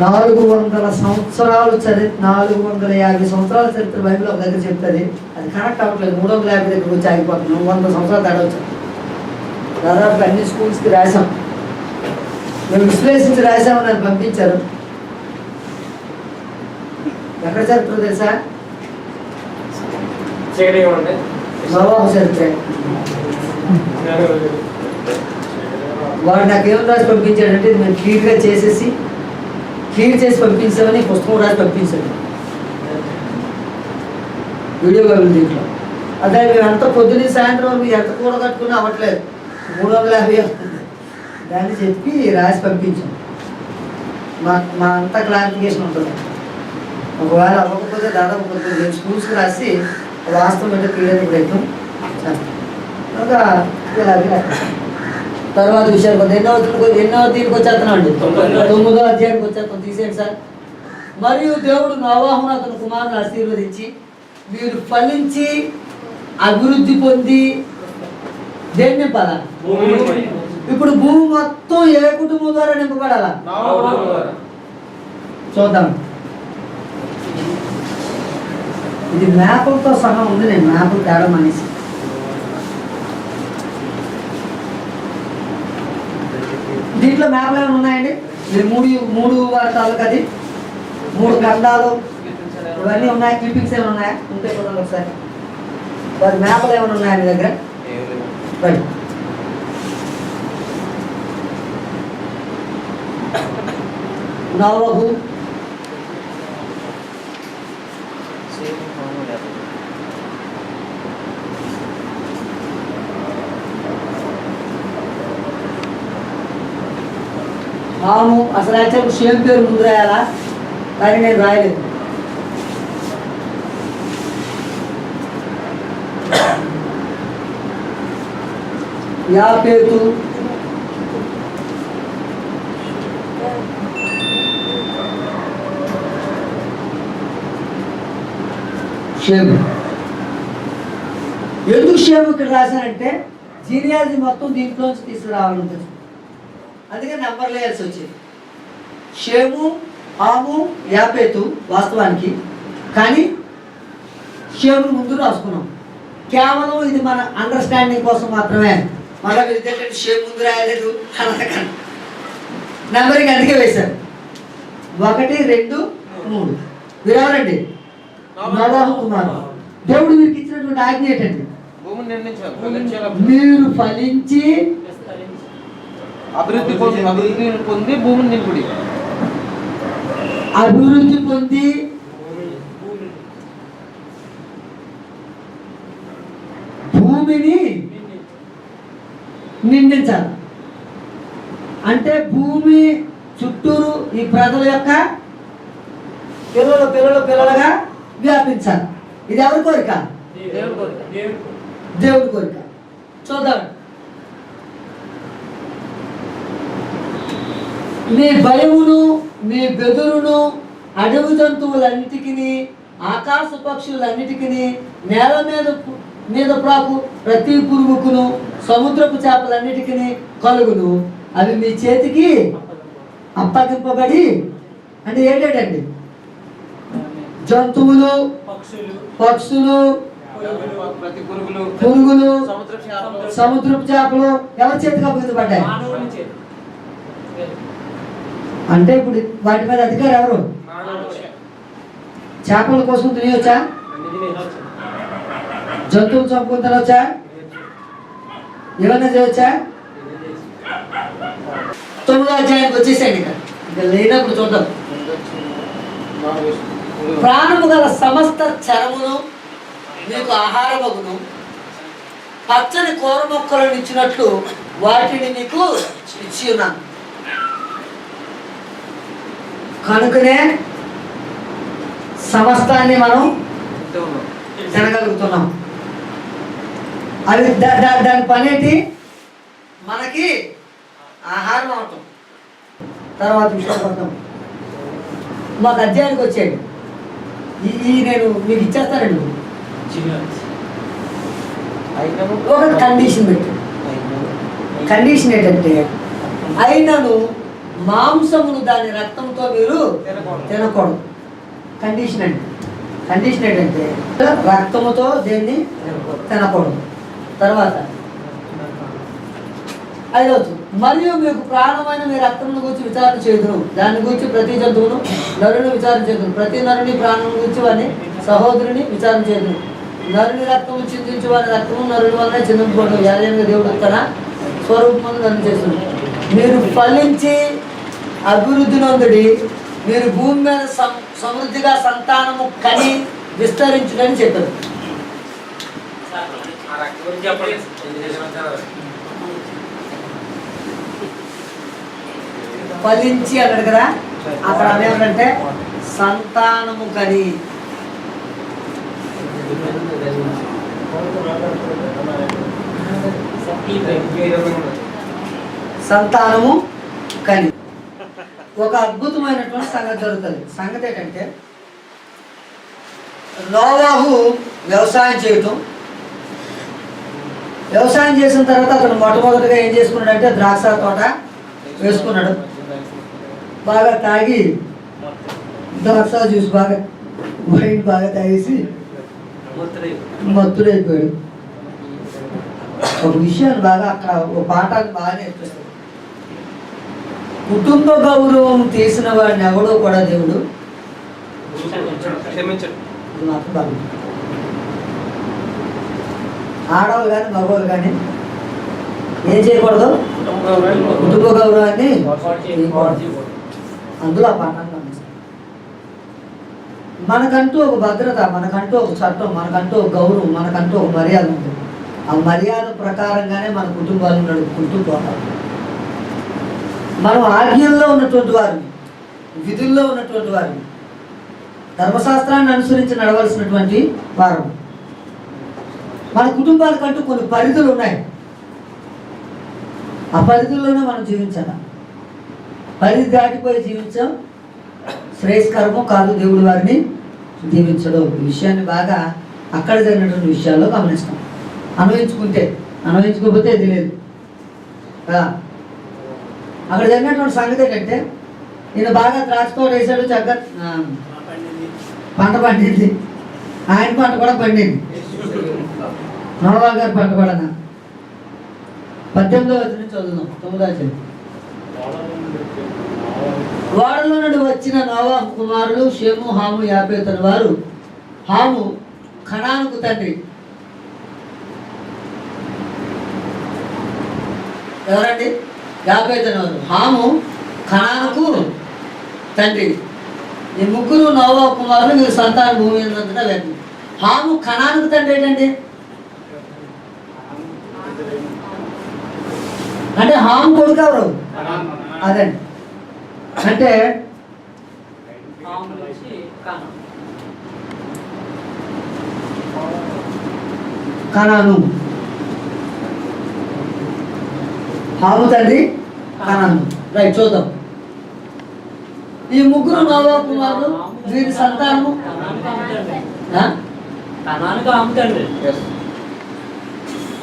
400 సంవత్సరాలు 450 సంవత్సరాల చరిత్ర బైబిల్ ఒక దగ్గర చెప్తుంది. అది కనెక్ట్ అవ్వట్లేదు. 350 దగ్గరకు వచ్చి ఆగిపోతుంది. 100 సంవత్సరాలు తేడా వచ్చాం. దాదాపు అన్ని స్కూల్స్కి రాసాం. మేము విశ్లేషించి రాసామని అది పంపించారు. ఎక్కడ చరిత్ర తెలుసా? నోవహు చరిత్ర. వాడు నాకేం రాసి పంపించాడంటే మేము క్లియర్గా క్లియర్ చేసి పంపించామని పుస్తకం రాసి పంపించాడు. వీడియో బైబిల్ దీంట్లో. అదే మేము ఎంత పొద్దున్న సాయంత్రం మీరు ఎంత కూడ కట్టుకుని అవ్వట్లేదు. 350 అవుతుంది. దాన్ని చెప్పి రాసి పంపించాం. మా అంతా క్లారిఫికేషన్ ఉంటుంది. ఒకవేళ అవ్వకపోతే దాదాపు కొన్ని స్కూల్స్కి రాసి వాస్తవం అంటే తీయడానికి ప్రయత్నం చేస్తాం. తర్వాత విషయాలు కొంత ఎన్నో దీనికి వచ్చేస్తున్నాం అండి. 9వ అధ్యాయానికి వచ్చేస్తాం. తీసేయండి సార్. మరియు దేవుడు నోవహును అతని కుమారుని ఆశీర్వదించి మీరు ఫలించి అభివృద్ధి పొంది దేన్ని నింపాలా? ఇప్పుడు భూమి మొత్తం ఏ కుటుంబం ద్వారా నింపబడాలా? చూద్దాం. ఇది మ్యాప్లతో సహా ఉంది. నేను మ్యాప్లు తేడా మానేసి దీంట్లో మ్యాప్లు ఏమైనా ఉన్నాయండి? మీరు మూడు వార్తలు అది 3 ఖండాలు ఇవన్నీ ఉన్నాయి. క్లిప్పింగ్స్ ఏమైనా ఉన్నాయా? ఉంటే చూడండి ఒకసారి. వారి మ్యాప్లు ఏమైనా ఉన్నాయా మీ దగ్గర? రైట్. నోవహు అసలు యాక్చువల్ షేమ్ పేరు ముందు రాయాలా, కానీ నేను రాయలేదు. యాపేతు, షేము. ఎందుకు షేము ఇక్కడ రాశానంటే జీనియాలజీ మొత్తం దీంట్లోంచి తీసుకురావాలంటే అందుకే నెంబర్ లేయర్స్ వచ్చింది. షేము, ఆము, యాపేతు వాస్తవానికి, కానీ షేము ముందు రాసుకున్నాం. కేవలం ఇది మన అండర్స్టాండింగ్ కోసం మాత్రమే. మళ్ళీ వెళ్తే షేము ముందు రాయలేదు అనకండి. నెంబరింగ్ అందుకే వేశారు. 1, 2, 3 వీరెవరండి? నోవాహు కుమారులు. దేవుడు వీరికి ఇచ్చినటువంటి ఆజ్ఞ ఏంటండి? భూమిని నిర్మించాలి, మీరు ఫలించి అభివృద్ధి పొంది భూమిని నింపుడి. అభివృద్ధి పొంది భూమిని నిండించాలి. అంటే భూమి చుట్టూరు ఈ ప్రజల యొక్క పిల్లలుగా వ్యాపించాలి. ఇది ఎవరి కోరిక? దేవుడి కోరిక. చూద్దాం. మీ భయమును మీ బెదురును అడవి జంతువులన్నిటికీ ఆకాశ పక్షులన్నిటికీ నేల మీద ప్రాకు ప్రతి పురుగుకును సముద్రపు చేపలన్నిటికీ కలుగును. అవి మీ చేతికి అప్పగింపబడి, అంటే ఏంటండి? జంతువులు, పక్షులు, పురుగులు, సముద్రపు చేపలు ఎవరి చేతికి అప్పగించబడ్డాయి? అంటే ఇప్పుడు వాటి మీద అధికారం ఎవరు? చేపల కోసం తినవచ్చా? జంతువులు చంపుకుని తినవచ్చా? ఏమన్నా చేయవచ్చా? 9వ అధ్యాయానికి వచ్చేసాడు. ఇక లేనప్పుడు చూద్దాం. ప్రాణము గల సమస్త చరమును మీకు ఆహారమగును, పచ్చని కూర మొక్కలను ఇచ్చినట్లు వాటిని మీకు ఇచ్చి ఉన్నాను. కనుకనే సమస్తాన్ని మనం తినగలుగుతున్నాం. అది దాని పనేటి మనకి ఆహారం అవటం. తర్వాత విషయం మాకు అధ్యాయానికి వచ్చేయండి. ఈ నేను మీకు ఇచ్చేస్తానండి. ఒక కండిషన్ పెట్టి, కండిషన్ ఏంటంటే అయినను మాంసమును దాని రక్తంతో మీరు తినకూడదు. కండిషన్ అండి. కండిషన్ ఏంటంటే రక్తముతో దేన్ని తినకూడదు. తర్వాత 5వ మరియు మీకు ప్రాణమైన మీ రక్తమును గురించి విచారణ చేదును, దాని గురించి ప్రతి జంతువును నరుని విచారణ చేదును, ప్రతి నరుని ప్రాణం గురించి వాని సహోదరుని విచారణ చేదును. నరుని రక్తము చిందించి వారి రక్తము నరుని వల్లనే చిందించుకోవడం యాజంగా దేవుడు తన స్వరూపమును నన్ను చేస్తుంది. మీరు ఫలించి అభివృద్ధి నొందుడి, మీరు భూమి మీద సమృద్ధిగా సంతానము కని విస్తరించుడని చెప్పారు. ఫలించి అన్నాడు కదా, అక్కడ ఏమంటే సంతానము కని. సంతానము కని ఒక అద్భుతమైనటువంటి సంగతి జరుగుతుంది. సంగతి ఏంటంటే నోవాహు వ్యవసాయం చేయటం, వ్యవసాయం చేసిన తర్వాత అతను మొట్టమొదటిగా ఏం చేసుకున్నాడంటే ద్రాక్ష తోట వేసుకున్నాడు. బాగా తాగి ద్రాక్ష జ్యూస్ బాగా వైన్ బాగా తాగేసి మత్తుడైపోయాడు. ఒక విషయాన్ని బాగా అక్కడ ఒక పాఠాన్ని బాగా నేర్పిస్తాడు. కుటుంబ గౌరవం తీసిన వాడిని ఎవడో కూడా దేవుడు ఆడవాళ్ళు కానీ మగవాళ్ళు కానీ ఏం చేయకూడదు? కుటుంబ గౌరవాన్ని అందులో ఆ పాఠాన్ని గమనిస్తాం. మనకంటూ ఒక భద్రత, మనకంటూ ఒక చట్టం, మనకంటూ ఒక గౌరవం, మనకంటూ ఒక మర్యాద ఉంటుంది. ఆ మర్యాద ప్రకారంగానే మన కుటుంబాలను నడుపుకుంటూ పోతాం. మనం ఆజ్ఞల్లో ఉన్నటువంటి వారిని, విధుల్లో ఉన్నటువంటి వారిని, ధర్మశాస్త్రాన్ని అనుసరించి నడవలసినటువంటి వారు. మన కుటుంబాలకంటూ కొన్ని పరిధులు ఉన్నాయి. ఆ పరిధుల్లోనే మనం జీవించాలి. పరిధి దాటిపోయి జీవించడం శ్రేయస్కరము కాదు. దేవుడి వారిని దీవించడం. ఈ విషయాన్ని బాగా అక్కడ జరిగినటువంటి విషయాల్లో గమనిస్తాం. అన్వయించుకోకపోతే ఇది లేదు. అక్కడ జరిగినటువంటి సంగతి ఏంటంటే ఈయన బాగా ద్రాక్ష తోట వేసాడు, చక్కగా పంట పండింది. ఆయన పంట కూడా పండింది. నోవా గారి పంట కూడా 18వ వచనం చదువుదాం. 9వ వచనం. ఓడలో నుండి వచ్చిన నోవాహు కుమారులు షేము హాము యాపేతు వారు. హాము కనానుకు తండ్రి. ఎవరండి? యాపేతు వారు. హాము కనానుకు తండ్రి. ఈ ముగ్గురు నోవాహు కుమారులు, వీరు సంతాన భూమి అంతటా వ్యాపించి. హాము కనానుకు తండ్రి ఏంటండి? అంటే హాము కొడుకు ఎవరు? అదండి. అంటే హాము నుంచి కానాను. కనాను. హాము తండ్రి కనాను. రైట్, చూద్దాం. ఈ ముగ్గురు నోవాహు కుమారులు, వీరి సంతానము కనానుకు అమ్ముతండ్రి. ఆ? కనానుకు అమ్ముతండ్రి.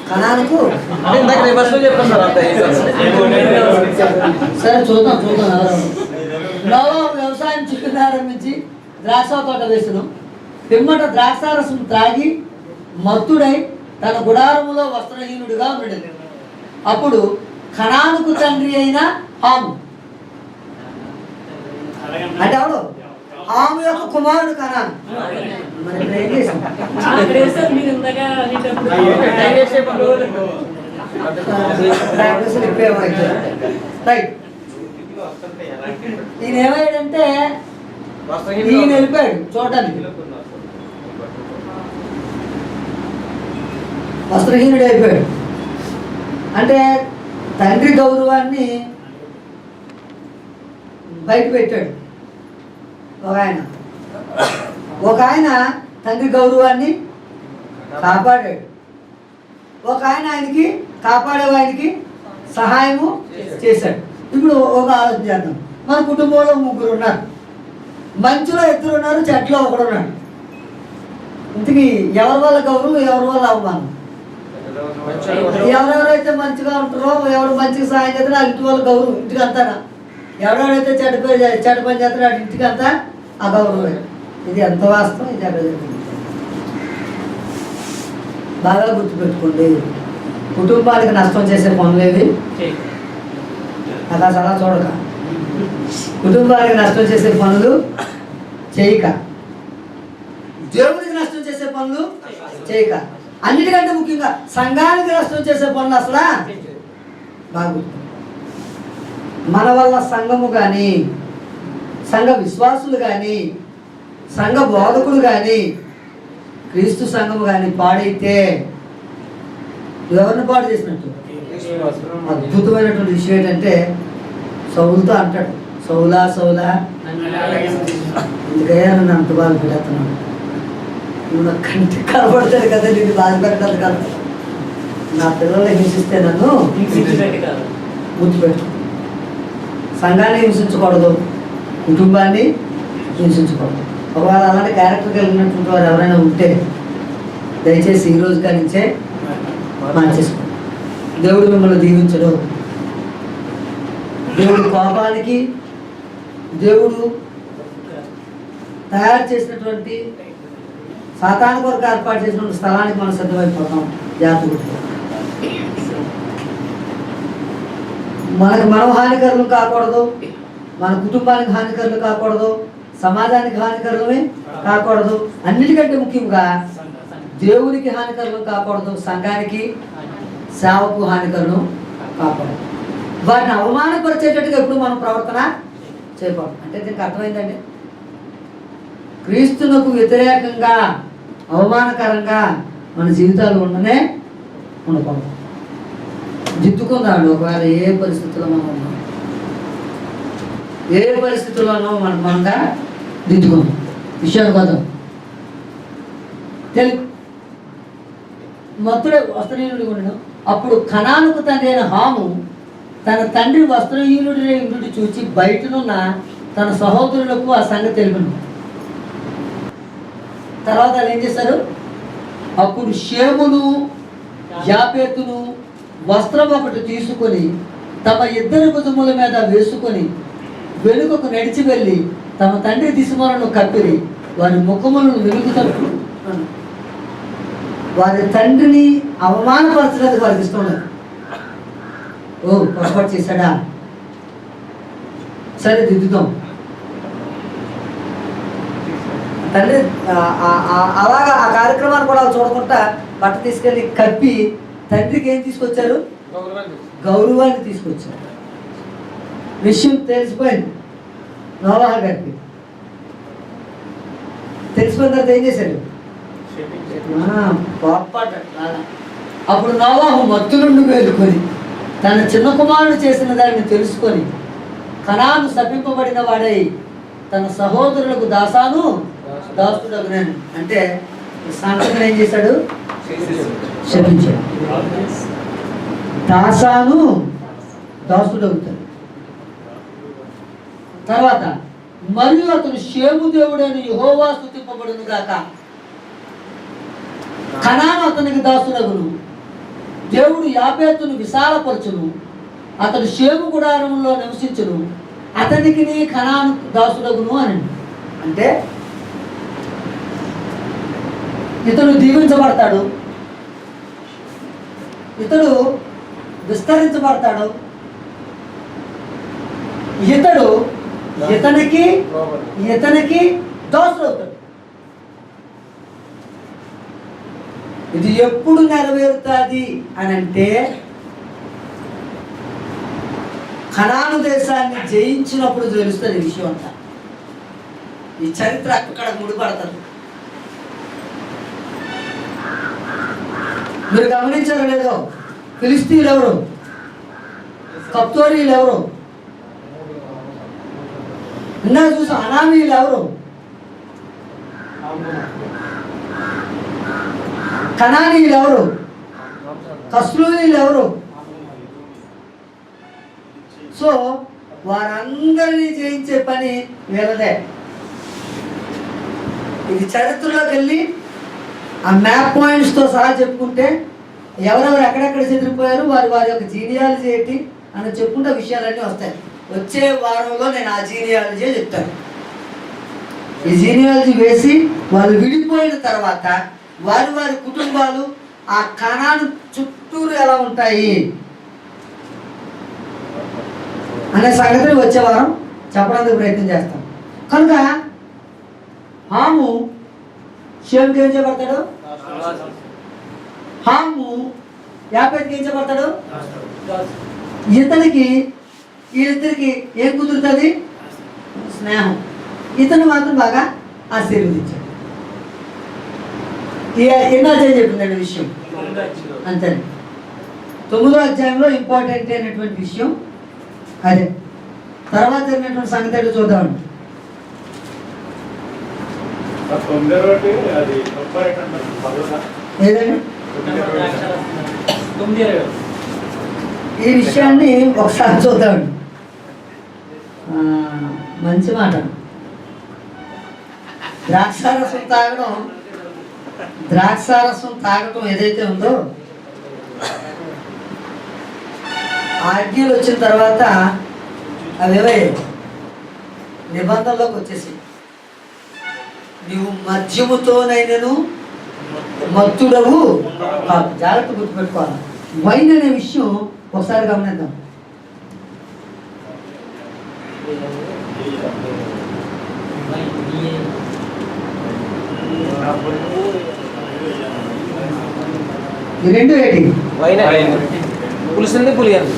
కనానుకు. అంటే ఇందాక రివర్స్లో చెప్పాను సార్ అంతే. సరే చూద్దాం ఎవరు. నోవాహు వ్యవసాయం చిక్కుని ఆరంభించి ద్రాక్ష తోట వేసును. పిమ్మట ద్రాక్షారసం త్రాగి మత్తుడై తన గుడారములో వస్త్రహీనుడిగా ఉండేది. అప్పుడు కనానుకు తండ్రి అయిన హాము, అంటే ఎవడు? హాము యొక్క కుమారుడు కనాను. మరి ఇప్పుడు ఏం చేసాం? అక్కడ వేస్తారు మీరు ఇందాక అనేటప్పుడు. రైట్. ఈయన ఏమయ్యాడంటే ఈయన వెళ్ళిపోయాడు చూడటానికి. వస్త్రహీనుడు అయిపోయాడు. అంటే తండ్రి గౌరవాన్ని బయట పెట్టాడు ఒక ఆయన తండ్రి గౌరవాన్ని కాపాడాడు. ఒక ఆయన ఆయనకి కాపాడే ఆయనకి సహాయము చేశాడు. ఇప్పుడు ఒక ఆలోచన చేద్దాం. మన కుటుంబంలో ముగ్గురు ఉన్నారు. మంచిలో ఇద్దరు ఉన్నారు, చెట్లో ఒకడు ఉన్నాడు. ఇంతకీ ఎవరి వల్ల గౌరవం, ఎవరి వల్ల అవమానం? ఎవరెవరైతే మంచిగా ఉంటారో, ఎవరు మంచిగా సహాయం చేస్తారో వాళ్ళ ఇంటి వాళ్ళ గౌరవం ఇంటికి అంతానా. ఎవరెవరైతే చెడ్డ పని చేస్తారో వాడి ఇంటికి అంతా అగౌరవమే. ఇది ఎంత వాస్తవం, ఇది ఎక్కడ జరిగింది? బాగా గుర్తుపెట్టుకోండి. కుటుంబానికి నష్టం చేసే పనులేవి అలా చాలా చూడక. కుటుంబానికి నష్టం చేసే పనులు చేయక, దేవుడికి నష్టం చేసే పనులు చేయక, అన్నిటికంటే ముఖ్యంగా సంఘానికి నష్టం చేసే పనులు అసలు బాగు. మన వల్ల సంఘము కానీ, సంఘ విశ్వాసులు కానీ, సంఘ బోధకులు కానీ, క్రీస్తు సంఘము కానీ పాడైతే ఎవరిని పాడు చేసినట్టు? అద్భుతమైనటువంటి విషయం ఏంటంటే సౌలుతో అంటాడు, సౌలా సౌలా ఎందుకయ్యా నన్ను అంత బాధ పెడుతున్నాను, నువ్వు నా కంటికి కనబడతాడు కదా, నేను బాధ పెట్టాలి కదా, నా పిల్లల్ని హింసిస్తే నన్ను గుర్తుపెట్టు. సంఘాన్ని హింసించకూడదు, కుటుంబాన్ని హింసించకూడదు. ఒకవేళ అలాంటి క్యారెక్టర్ కలిగినటువంటి వారు ఎవరైనా ఉంటే దయచేసి ఈ రోజు కానించే మార్చేసుకో. దేవుడు మిమ్మల్ని దీవించడు. దేవుడు కోపానికి, దేవుడు తయారు చేసినటువంటి సాతాను కొరకు ఏర్పాటు చేసినటువంటి స్థలానికి మనం సిద్ధమైపోతాం. జాగ్రత్త. మనకు మనం హానికరులు కాకూడదు, మన కుటుంబానికి హానికరులు కాకూడదు, సమాజానికి హానికరులమే కాకూడదు, అన్నిటికంటే ముఖ్యంగా దేవునికి హానికరులు కాకూడదు, సంఘానికి సేవకు హానికరులు కాకూడదు. వాటిని అవమానపరిచేటట్టుగా ఎప్పుడు మనం ప్రవర్తన చేయకూడదు. అంటే దీనికి అర్థమైందండి, క్రీస్తునకు వ్యతిరేకంగా అవమానకరంగా మన జీవితాలు ఉండనే ఉండకూడదు. దిద్దుకుందాడు. ఒకవేళ ఏ పరిస్థితుల్లో మనం ఉన్నాం, ఏ పరిస్థితుల్లోనూ మనంగా దిద్దుకుందాం. విషయానికి వద్దాం. తెలుగు మత్తుడే వస్త్రహీనుడిగా ఉండడం. అప్పుడు కనానుకు తండ్రి అయిన హాము తన తండ్రి వస్త్రహీనుడి చూచి బయటనున్న తన సహోదరులకు ఆ సంగతి తెలియను. తర్వాత వాళ్ళు ఏం చేశారు? అప్పుడు షేమును యాపేతును వస్త్రం ఒకటి తీసుకొని తమ ఇద్దరి భుజముల మీద వేసుకొని వెనుకకు నడిచి వెళ్ళి తమ తండ్రి దిశమలను కప్పిరి వారి ముఖములను వెలుగుతారు. వారి తండ్రిని అవమానపరచడానికి వారికి ఇష్టం లేదు. ఓ పొరపాటు చేశాడా, సరే దిద్దుతాం. తండ్రి అలాగా ఆ కార్యక్రమాన్ని కూడా చూడకుండా బట్ట తీసుకెళ్ళి కప్పి తండ్రికి ఏం తీసుకొచ్చారు? గౌరవాన్ని తీసుకొచ్చారు. విషయం తెలిసిపోయింది నోవాహు గారికి. తెలిసిపోయిన తర్వాత ఏం చేశాడు? అప్పుడు నోవాహు మత్తు నుండి మేలుకొని తన చిన్న కుమారుడు చేసిన దాన్ని తెలుసుకొని కనాను శపింపబడిన వాడై తన సహోదరులకు దాసుడగునని. అంటే సాంతం ఏం చేశాడు? శపించాడు. దాసాను దాసుడవుతాడు. తర్వాత మరియు అతను షేము దేవుడైన యెహోవా స్తుతింపబడును గాక. కనాను అతనికి దాసుడగును. దేవుడు యాపేతును విశాలపరచును. అతడు షేము గుడారంలో నివసించును. అతనికి నీ కనాను దాసుడగును అని. అంటే ఇతడు దీవించబడతాడు, ఇతడు విస్తరించబడతాడు, ఇతనికి దోసుడవుతాడు. ఇది ఎప్పుడు నెరవేరుతుంది అని అంటే కనాను దేశాన్ని జయించినప్పుడు తెలుస్తుంది ఈ విషయం అంతా. ఈ చరిత్ర అక్కడ ముడిపడతారు. మీరు గమనించారో లేదో, ఫిలిస్తీన్లు ఎవరు? కప్తోరీలు ఎవరు? ఇందాక చూసాం. అనామీయులు ఎవరు? కనానీయులు ఎవరు? కస్లూలీలు ఎవరు? సో వారందరినీ జయించే పని వీళ్ళదే. ఇది చరిత్రలోకి వెళ్ళి ఆ మ్యాప్ పాయింట్స్తో సహా చెప్పుకుంటే ఎవరెవరు ఎక్కడెక్కడ చెదిరిపోయారు, వారి యొక్క జీనియాలజీ ఏంటి అని చెప్పుకుంటే విషయాలన్నీ వస్తాయి. వచ్చే వారంలో నేను ఆ జీనియాలజీ చెప్తాను. ఈ జీనియాలజీ వేసి వాళ్ళు విడిపోయిన తర్వాత వారి కుటుంబాలు ఆ కణాలు చుట్టూరు ఎలా ఉంటాయి అనే సంగతిని వచ్చే వారం చెప్పడానికి ప్రయత్నం చేస్తాం. కనుక హాము షేముకి ఏం చేయబడతాడు? హాము యాపేతుకి ఏం చేయబడతాడు? వీళ్ళిద్దరికి ఏం కుదురుతుంది? స్నేహం. ఇతను మాత్రం బాగా ఆశీర్వదించాడు. ఎన్నో అధ్యాయం చెప్పిందండి విషయం అంతే. 9వ అధ్యాయంలో ఇంపార్టెంట్ అయినటువంటి విషయం అదే. తర్వాత జరిగినటువంటి సంగతి చూద్దామండి. ఏదండి ఈ విషయాన్ని ఒకసారి చూద్దామండి. మంచి మాట. ద్రాక్షారసం తాగడం ఏదైతే ఉందో ఆజ్ఞలు వచ్చిన తర్వాత అవేవే నిబంధనలోకి వచ్చేసి నీవు మద్యముతోనైనను మత్తుడవు కాదు. జాగ్రత్త గుర్తుపెట్టుకోవాలి. వైన్ అనే విషయం ఒకసారి గమనిద్దాం. ఈ రెండు ఏంటి? పులిసింది పులియంది.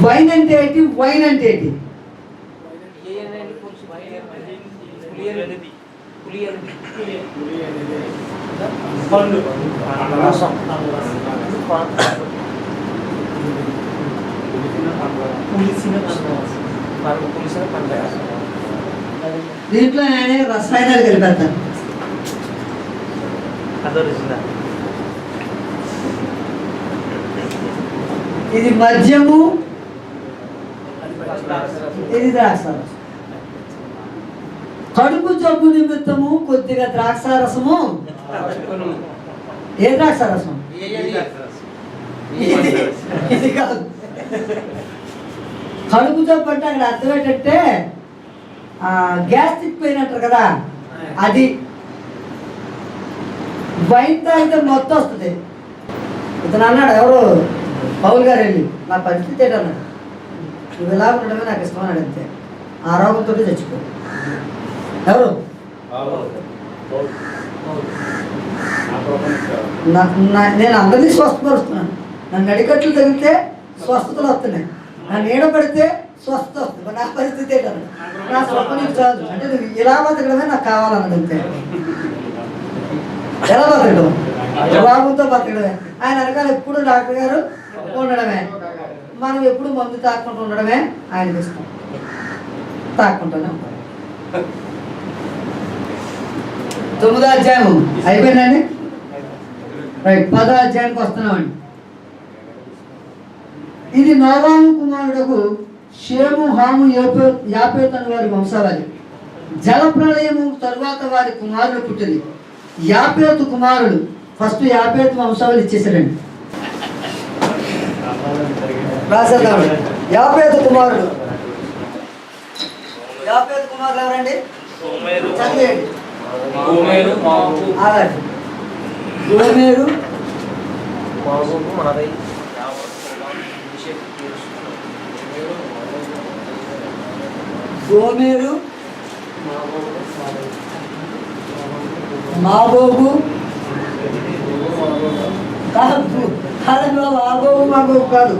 వైన్ అంటే ఏంటి? వైన్ అంటే ఏంటి? దీంట్లో ఆయన రసాయనాలు కలిపేస్తారు. ఇది మద్యము, ఇది ద్రాక్షారసం. కడుపు జబ్బు నిమిత్తము కొద్దిగా ద్రాక్షారసము. ఏ ద్రాక్షారసం? ఇది కాదు. కడుపు జబ్బు అంటే అక్కడ అర్థం ఏంటంటే గ్యాస్ట్రిక్ పెయిన్ అంటారు కదా, అది. వైన్ తాగితే మొత్తం వస్తుంది. ఇతను అన్నాడు, ఎవరు పౌల్ గారు వెళ్ళి, నా పరిస్థితి ఏంటన్నాడు, నువ్వు ఎలా ఉండడమే నాకు ఇష్టం అన్నాడు. అంతే. ఆ రోగంతో చచ్చిపోయాడు. ఎవరు? నేను అందరినీ స్వస్థపరుస్తున్నాను. నన్ను నడికట్లు తగిలితే స్వస్థతలు వస్తున్నాయి, నా నీడ పడితే స్వస్థత వస్తుంది. నా పరిస్థితి ఏంటంటే నా స్వప్న నీకు చాలు అంటే నువ్వు ఇలా బతకడమే నాకు కావాలన్నది అంతే. ఎలా బతకడం? బాబుతో బతకడమే. ఆయన వెనకాల ఎప్పుడు డాక్టర్ గారు ఉండడమే, మనం ఎప్పుడు మందు తాక్కుంటూ ఉండడమే ఆయనకి ఇష్టం. తాక్కుంటూనే ఉంటాం. 9వ అధ్యాయం అయిపోయిందండి. రైట్, 10వ అధ్యాయానికి వస్తున్నామండి. ఇది నోవాహు కుమారుడకు షేము, హాము, యాపేతు అని వారి వంశావళి. జలప్రళయము తరువాత వారి కుమారులు పుట్టింది. యాపేతు కుమారుడు ఫస్ట్ యాపేతు వంశావళి ఇచ్చేసారండి. రాసేద్దాం. యాపేతు కుమారుడు ఎవరండి? చదివేయండి. గోమెరు, గోమెరు, మాగోగు, కాదు మాగోగు కాదు,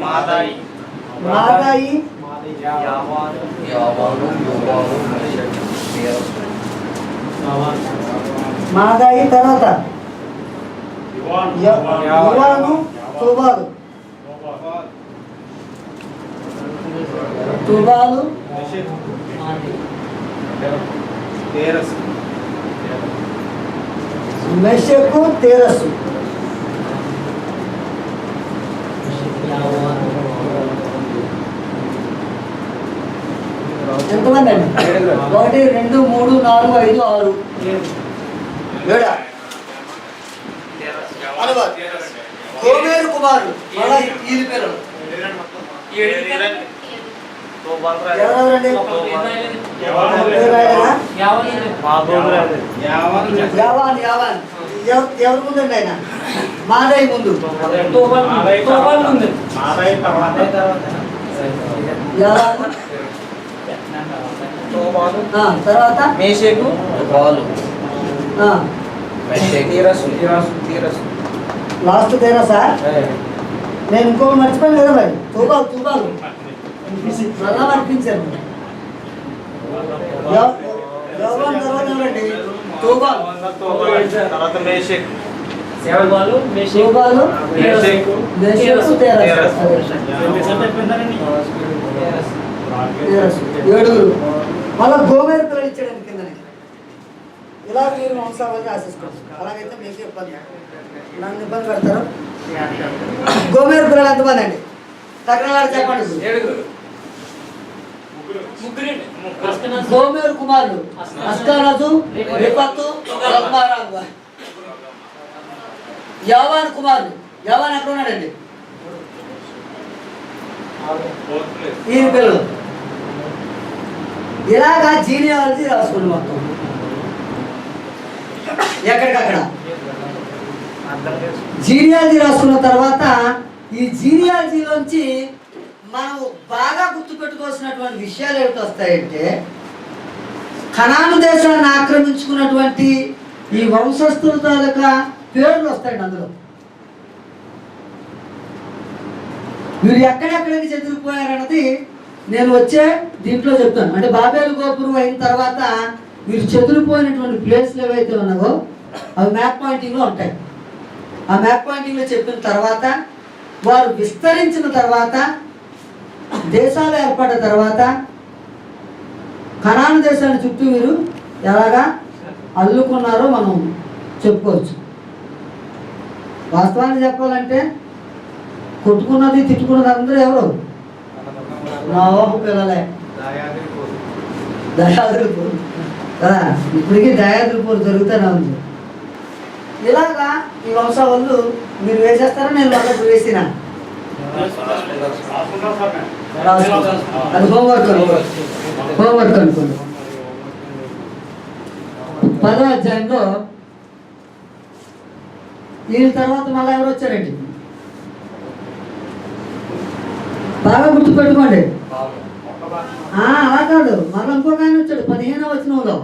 మాదాయి, మాదాయి, తర్వాత యువాను, తుబాలు, మెషకు, తేరసు. ఎంతమంది అండి? 1 2 3 4 5 6 7. గోమెరు కుమారుడు వీరి పిల్లలు ఎవరెవరండి? ఎవరి ముందండి ఆయన? మాదయ్య ముందు. తర్వాత మేషకు, లాస్ట్ తేరసా? నేను ఇంకొకటి మర్చిపోయాను కదా మరి. తూబాలు మళ్ళా మర్పించాను. తర్వాత ఎవరండి? తూబాలు, మేషకు, తేరసు. 7. మళ్ళీ గోమెరు పిల్లలు ఇచ్చాడు కిందని. ఇలా మీరు వంశావళి ఆశిస్తారు. అలాగైతే మీకు ఇబ్బంది, నన్ను ఇబ్బంది పెడతారు. గోమెరు పిల్లలు ఎంతమంది అండి? తగ్గనవాడు చెప్పండి. గోమెరు కుమారుడు అస్కారాజు, రిపత్తు, రత్మారాజు. యావాను కుమారుడు. యావాన్ ఎక్కడ ఉన్నాడండి? ఈ పిల్లలు. ఇలాగా జీనియాలజీ రాసుకోండి మొత్తం ఎక్కడికక్కడ. జీనియాలజీ రాసుకున్న తర్వాత ఈ జీనియాలజీలోంచి మనం బాగా గుర్తుపెట్టుకోవాల్సినటువంటి విషయాలు ఏమిటి వస్తాయంటే, కనాను దేశాన్ని ఆక్రమించుకున్నటువంటి ఈ వంశస్థుల తాలూకా పేర్లు వస్తాయండి. అందులో వీరు ఎక్కడెక్కడికి చెదిరిపోయారన్నది నేను వచ్చే దీంట్లో చెప్తాను. అంటే బాబేలు గోపురం అయిన తర్వాత వీరు చెదిరిపోయినటువంటి ప్లేస్లు ఏవైతే ఉన్నావో అవి మ్యాప్ పాయింటింగ్లో ఉంటాయి. ఆ మ్యాప్ పాయింటింగ్లో చెప్పిన తర్వాత వారు విస్తరించిన తర్వాత దేశాలు ఏర్పడిన తర్వాత కనాను దేశాన్ని చుట్టూ వీరు ఎలాగా అల్లుకున్నారో మనం చెప్పుకోవచ్చు. వాస్తవాన్ని చెప్పాలంటే కొట్టుకున్నది తిట్టుకున్నది అందరూ ఎవరు? నోవాహు పిల్లలే. దయాదులపూర్ కదా, ఇప్పటికీ దయాదులపూర్ జరుగుతూనే ఉంది. ఇలాగా ఈ వంశావళులు మీరు వేసేస్తారా? నేను వాళ్ళకు వేసిన అది హోంవర్క్ అనుకోండి. 10వ అధ్యాయంలో వీళ్ళ తర్వాత మళ్ళీ ఎవరు వచ్చారండి? బాగా గుర్తుపెట్టుకోండి. అలా కాదు, మరలా ఇంకొక ఆయన వచ్చాడు 15వ వచనంలో.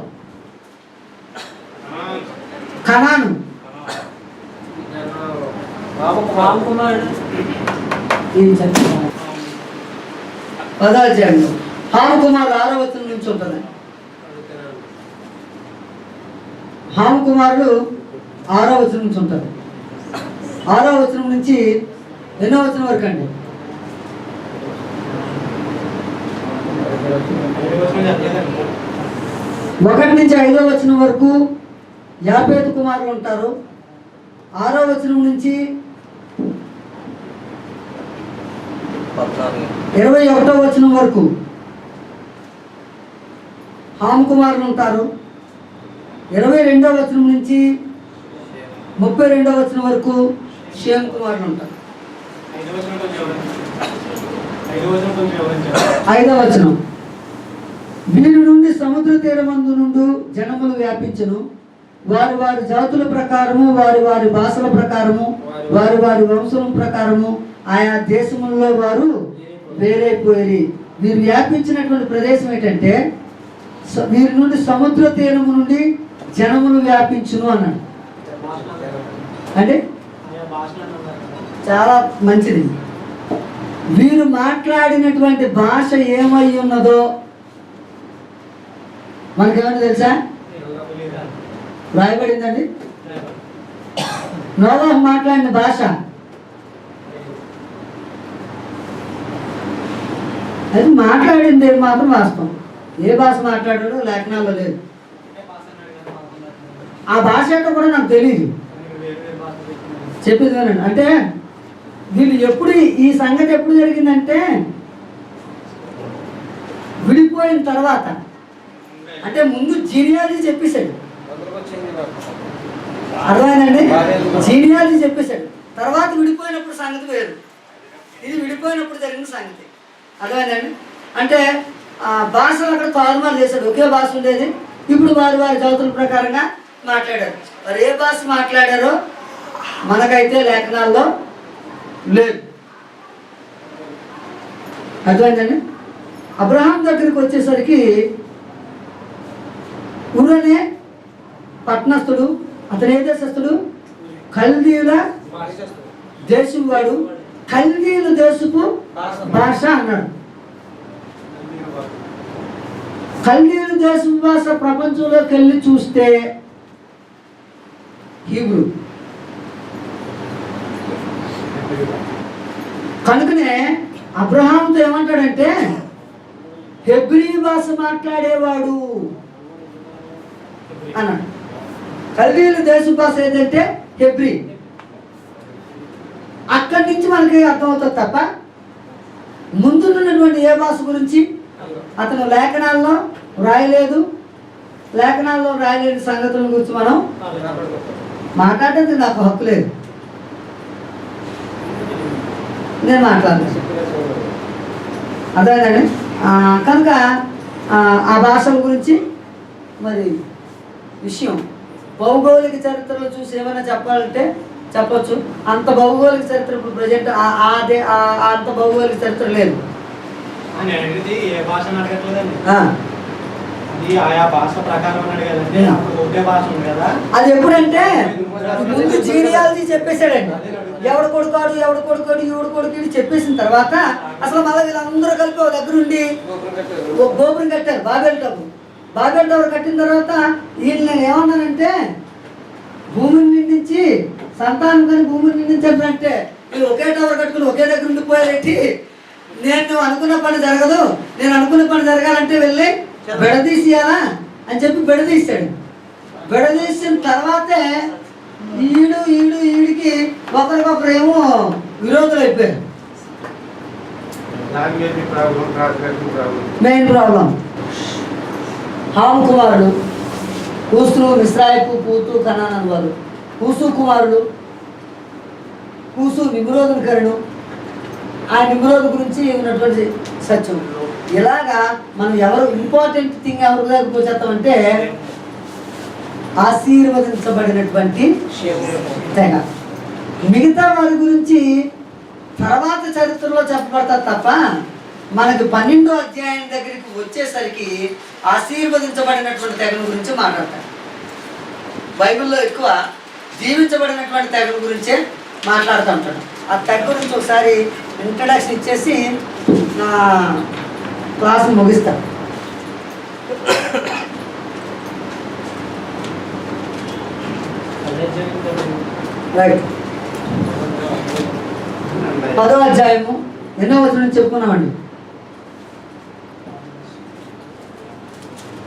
కనాను రామ్ కుమారుడు ఏం చెప్పాను 10వ అధ్యాయంలో హాము కుమారుడు 6వ వచనం నుంచి ఉంటుంది. హాము కుమారుడు 6వ వచనం నుంచి ఉంటుంది. 6వ వచనం నుంచి ఎన్నో వచనం వరకు అండి? 1 నుంచి 5వ వచనం వరకు యాపేతు కుమారులు ఉంటారు. 6వ వచనం నుంచి 21వ వచనం వరకు హాము కుమారులు ఉంటారు. 22వ వచనం నుంచి 32వ వచనం వరకు షేమ్ కుమారులు ఉంటారు. 5వ వచనం వీరి నుండి సముద్ర తీరమందు నుండి జనములు వ్యాపించును. వారి వారి జాతుల ప్రకారము, వారి వారి భాషల ప్రకారము, వారి వారి వంశం ప్రకారము ఆయా దేశములలో వారు వేరైపోయి. వీరు వ్యాపించినటువంటి ప్రదేశం ఏంటంటే వీరి నుండి సముద్ర తీరము నుండి జనములు వ్యాపించును అన్నాడు. అంటే చాలా మంచిది. వీరు మాట్లాడినటువంటి భాష ఏమై ఉన్నదో మనకేమన్నా తెలుసా? రాయబడిందండి. నోవాహు మాట్లాడిన భాష అది మాట్లాడింది మాత్రం వాస్తవం. ఏ భాష మాట్లాడాడో లేఖనాల్లో లేదు. ఆ భాష ఏంటో కూడా నాకు తెలియదు. చెప్పింది వినండి. అంటే వీళ్ళు ఎప్పుడు ఈ సంగతి ఎప్పుడు జరిగిందంటే విడిపోయిన తర్వాత, అంటే ముందు జీనియాలజీ చెప్పేశాడు. అర్థమైందండి? జీనియాలజీ చెప్పేశాడు. తర్వాత విడిపోయినప్పుడు సంగతి వేరు. ఇది విడిపోయినప్పుడు జరిగిన సంగతి. అర్థమైందండి? అంటే భాషలు అక్కడ తారుమారు చేశాడు. ఒకే భాష ఉండేది. ఇప్పుడు వారి వారి జాతుల ప్రకారంగా మాట్లాడారు. మరి ఏ భాష మాట్లాడారో మనకైతే లేఖనాల్లో లేదు. అర్థమైందండి? అబ్రహాం దగ్గరికి వచ్చేసరికి ఊరనే పట్టణస్థుడు, అతను ఏ దేశస్థుడు? కల్దీయుల దేశం వాడు. కల్దీయుల దేశపు భాష అన్నాడు. కల్దీయుల దేశపు భాష ప్రపంచంలోకి వెళ్ళి చూస్తే హీబ్రూ. కనుకనే అబ్రహాంతో ఏమంటాడంటే హెబ్రీ భాష మాట్లాడేవాడు అన్నాడు. కల్దీయుల దేశ భాష ఏదంటే హెబ్రీ. అక్కడి నుంచి మనకి అర్థమవుతుంది తప్ప ముందున్నటువంటి ఏ భాష గురించి అతను లేఖనాల్లో రాయలేదు. లేఖనాల్లో రాయలేని సంగతుల గురించి మనం మాట్లాడేది నాకు హక్కు లేదు. నేను మాట్లాడలేదు. అర్థమైందండి? కనుక ఆ భాషల గురించి మరి విషయం భౌగోళిక చరిత్రలో చూసి ఏమైనా చెప్పాలంటే చెప్పొచ్చు. అంత భౌగోళిక చరిత్ర ఇప్పుడు ప్రజెంట్ అంత భౌగోళిక చరిత్ర లేదు. అది ఎప్పుడంటే ముందు జీనియాలజీ చెప్పేశాడండి. ఎవడు కొడుకాడు ఎవడు కొడుకోడు ఎవడు కొడుకు చెప్పేసిన తర్వాత అసలు మళ్ళీ వీళ్ళందరూ కలిపి ఒక దగ్గర ఉండి ఒక గోపురం కట్టారు. బాబెల్ టవర్ కట్టిన తర్వాత వీళ్ళు నేను ఏమన్నానంటే భూమిని నిండించి సంతానం కానీ భూమిని నిందించాలంటే వీళ్ళు ఒకే టవర్ కట్టుకుని ఒకే దగ్గర ఉండిపోయారేంటి? నేను అనుకున్న పని జరగదు, నేను అనుకున్న పని జరగాలంటే వెళ్ళి విడదీసేయాలా అని చెప్పి విడదీశాడు. విడదీసిన తర్వాతే ఈడికి ఒకరికొకరు ఏమో విరోధులు అయిపోయారు. మెయిన్ ప్రాబ్లం హాము కుమారుడు కూసు, మిస్రాయిపు, పూతు, కనాన్ అనేవారు. కూసు కుమారుడు కూసు నిమ్రోధుకరుడు. ఆ నిమ్రోధు గురించి ఉన్నటువంటి సత్యం. ఇలాగా మనం ఎవరు ఇంపార్టెంట్ థింగ్ ఎవరి దగ్గరకు వచ్చేస్తామంటే ఆశీర్వదించబడినటువంటి తెగ. మిగతా వారి గురించి తర్వాత చరిత్రలో చెప్పబడతారు తప్ప మనకి 12వ అధ్యాయం దగ్గరికి వచ్చేసరికి ఆశీర్వదించబడినటువంటి తెగల గురించి మాట్లాడతాడు. బైబిల్లో ఎక్కువ దీవించబడినటువంటి తెగల గురించే మాట్లాడుతూ ఉంటాడు. ఆ తెగ గురించి ఒకసారి ఇంట్రడక్షన్ ఇచ్చేసి నా క్లాస్ ముగిస్తాను. రైట్, 10వ అధ్యాయము ఎన్నో వచనం చెప్పుకున్నామండి.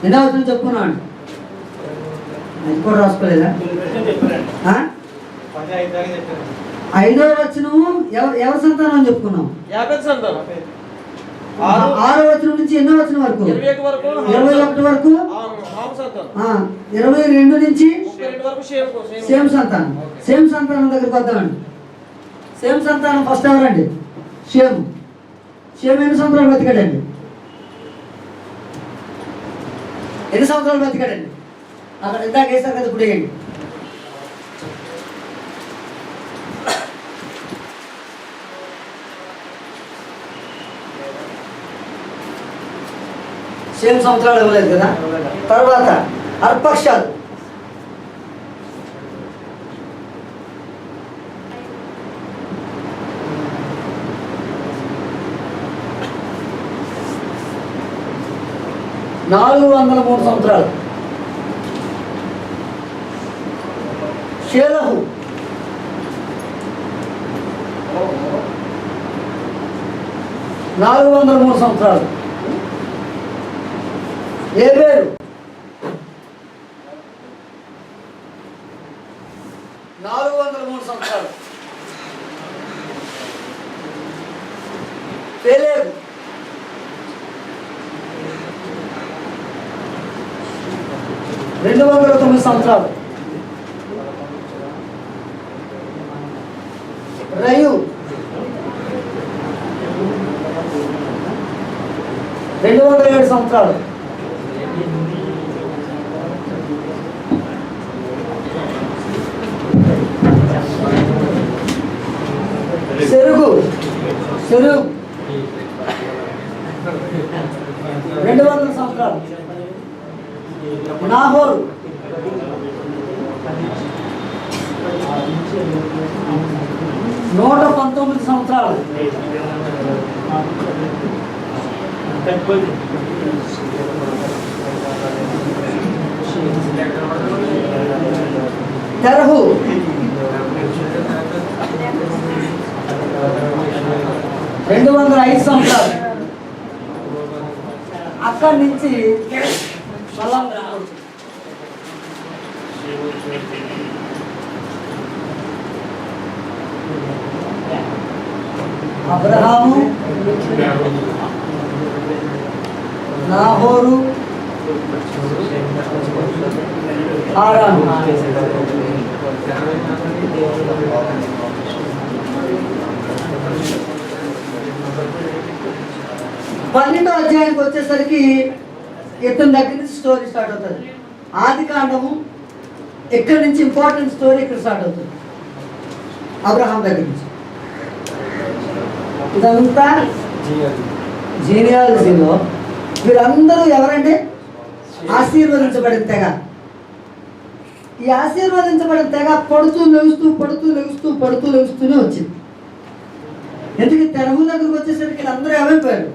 ఎన్నో వచనం చెప్పుకున్నామండి. అది కూడా రాసుకోలేదా? 5వ వచనము ఎవరి సంతానం అని చెప్పుకున్నాం. 6వ వచనం నుంచి ఎన్నో వచనం వరకు? 21 వరకు. 22 నుంచి సేమ్ సంతానం. సేమ్ సంతానం దగ్గరికి వద్దామండి. సేమ్ సంతానం ఫస్ట్ ఎవరండి? షేము. షేము ఎన్ని సంవత్సరాలు బతికాడండి? ఎన్ని సంవత్సరాలు బతికాడండి? అక్కడ ఇందాక వేసారు కదా, ఇప్పుడు వేయండి. సేమ్ సంవత్సరాలు ఇవ్వలేదు కదా. తర్వాత అర్పక్షాలు. నాలుగు 403 సంవత్సరాలు. షేలహు 403 సంవత్సరాలు. ఏబేరు 403 సంవత్సరాలు. పెలేగు 209 సంవత్సరాలు. రయు 207 సంవత్సరాలు. సెరుగు 200 సంవత్సరాలు. నాహోరు 119 సంవత్సరాలు. తెరహు 205 సంవత్సరాలు. అక్కడి నుంచి అబ్రహాము, నాహోరు, హారాను. పన్నెండో అధ్యాయానికి వచ్చేసరికి ఇతని దగ్గర నుంచి స్టోరీ స్టార్ట్ అవుతుంది. ఆది కాండము ఇక్కడి నుంచి ఇంపార్టెంట్ స్టోరీ ఇక్కడ స్టార్ట్ అవుతుంది. అబ్రహాం దగ్గర నుంచి ఇదంతా జీనియాలజీలో వీరందరూ ఎవరంటే ఆశీర్వదించబడిన తెగ. ఈ ఆశీర్వదించబడిన తెగ పడుతూ లెగుస్తూనే వచ్చింది. ఎందుకు తెరహు దగ్గరకు వచ్చేసరికి వీళ్ళందరూ ఏమైపోయారు?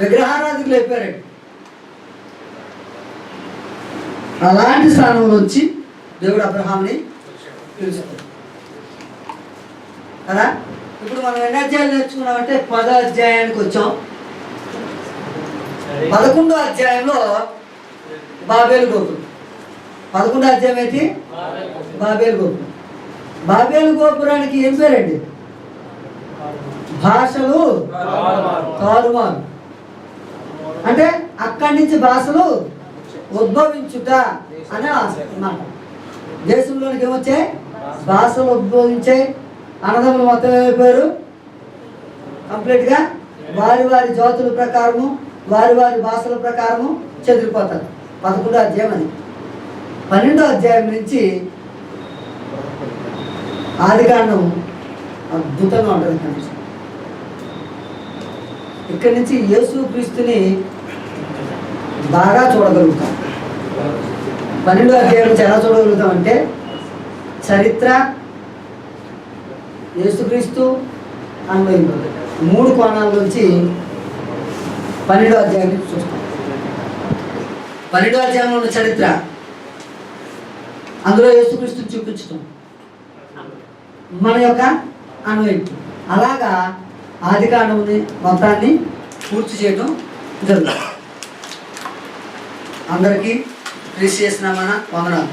విగ్రహారాధికులు అయిపోయారు. అలాంటి స్థానంలో వచ్చి దేవుడు అబ్రహాంని పిలుస్తాడు కదా. ఇప్పుడు మనం ఎన్ని అధ్యాయాలు నేర్చుకున్నామంటే 10వ అధ్యాయానికి వచ్చాం. 11వ అధ్యాయంలో బాబేలు గోపురం. 11వ అధ్యాయం ఏంటి? బాబేలు గోపురం. బాబేలు గోపురానికి ఏం పేరండి? భాషలు తారుమారు. అంటే అక్కడి నుంచి భాషలు ఉద్భవించుట అనే అన్నమాట. దేశంలోనికి ఏమొచ్చాయి? భాషలు ఉద్భవించాయి. అన్నదమ్ములు మొత్తం ఏమైపోయారు? కంప్లీట్గా వారి వారి జాతుల ప్రకారము, వారి వారి భాషల ప్రకారము చెదిరిపోతారు. 11వ అధ్యాయం అది. 12వ అధ్యాయం నుంచి ఆదికాండం అద్భుతంగా ఉంటుంది. ఇక్కడి నుంచి యేసు క్రీస్తుని బాగా చూడగలుగుతాం. 12వ అధ్యాయం నుంచి ఎలా చూడగలుగుతాం అంటే చరిత్ర, యేసుక్రీస్తు, అన్వయింపు 3 కోణాల నుంచి 12వ అధ్యాయం నుంచి చూస్తాం. 12వ అధ్యాయంలో ఉన్న చరిత్ర, అందులో యేసుక్రీస్తుని చూపించటం, మన యొక్క అన్వయింపు, అలాగా ఆదికాండముని మొత్తాన్ని పూర్తి చేయడం జరుగుతుంది. అందరికీ ప్రీసియస్ నామమున వందనాలు.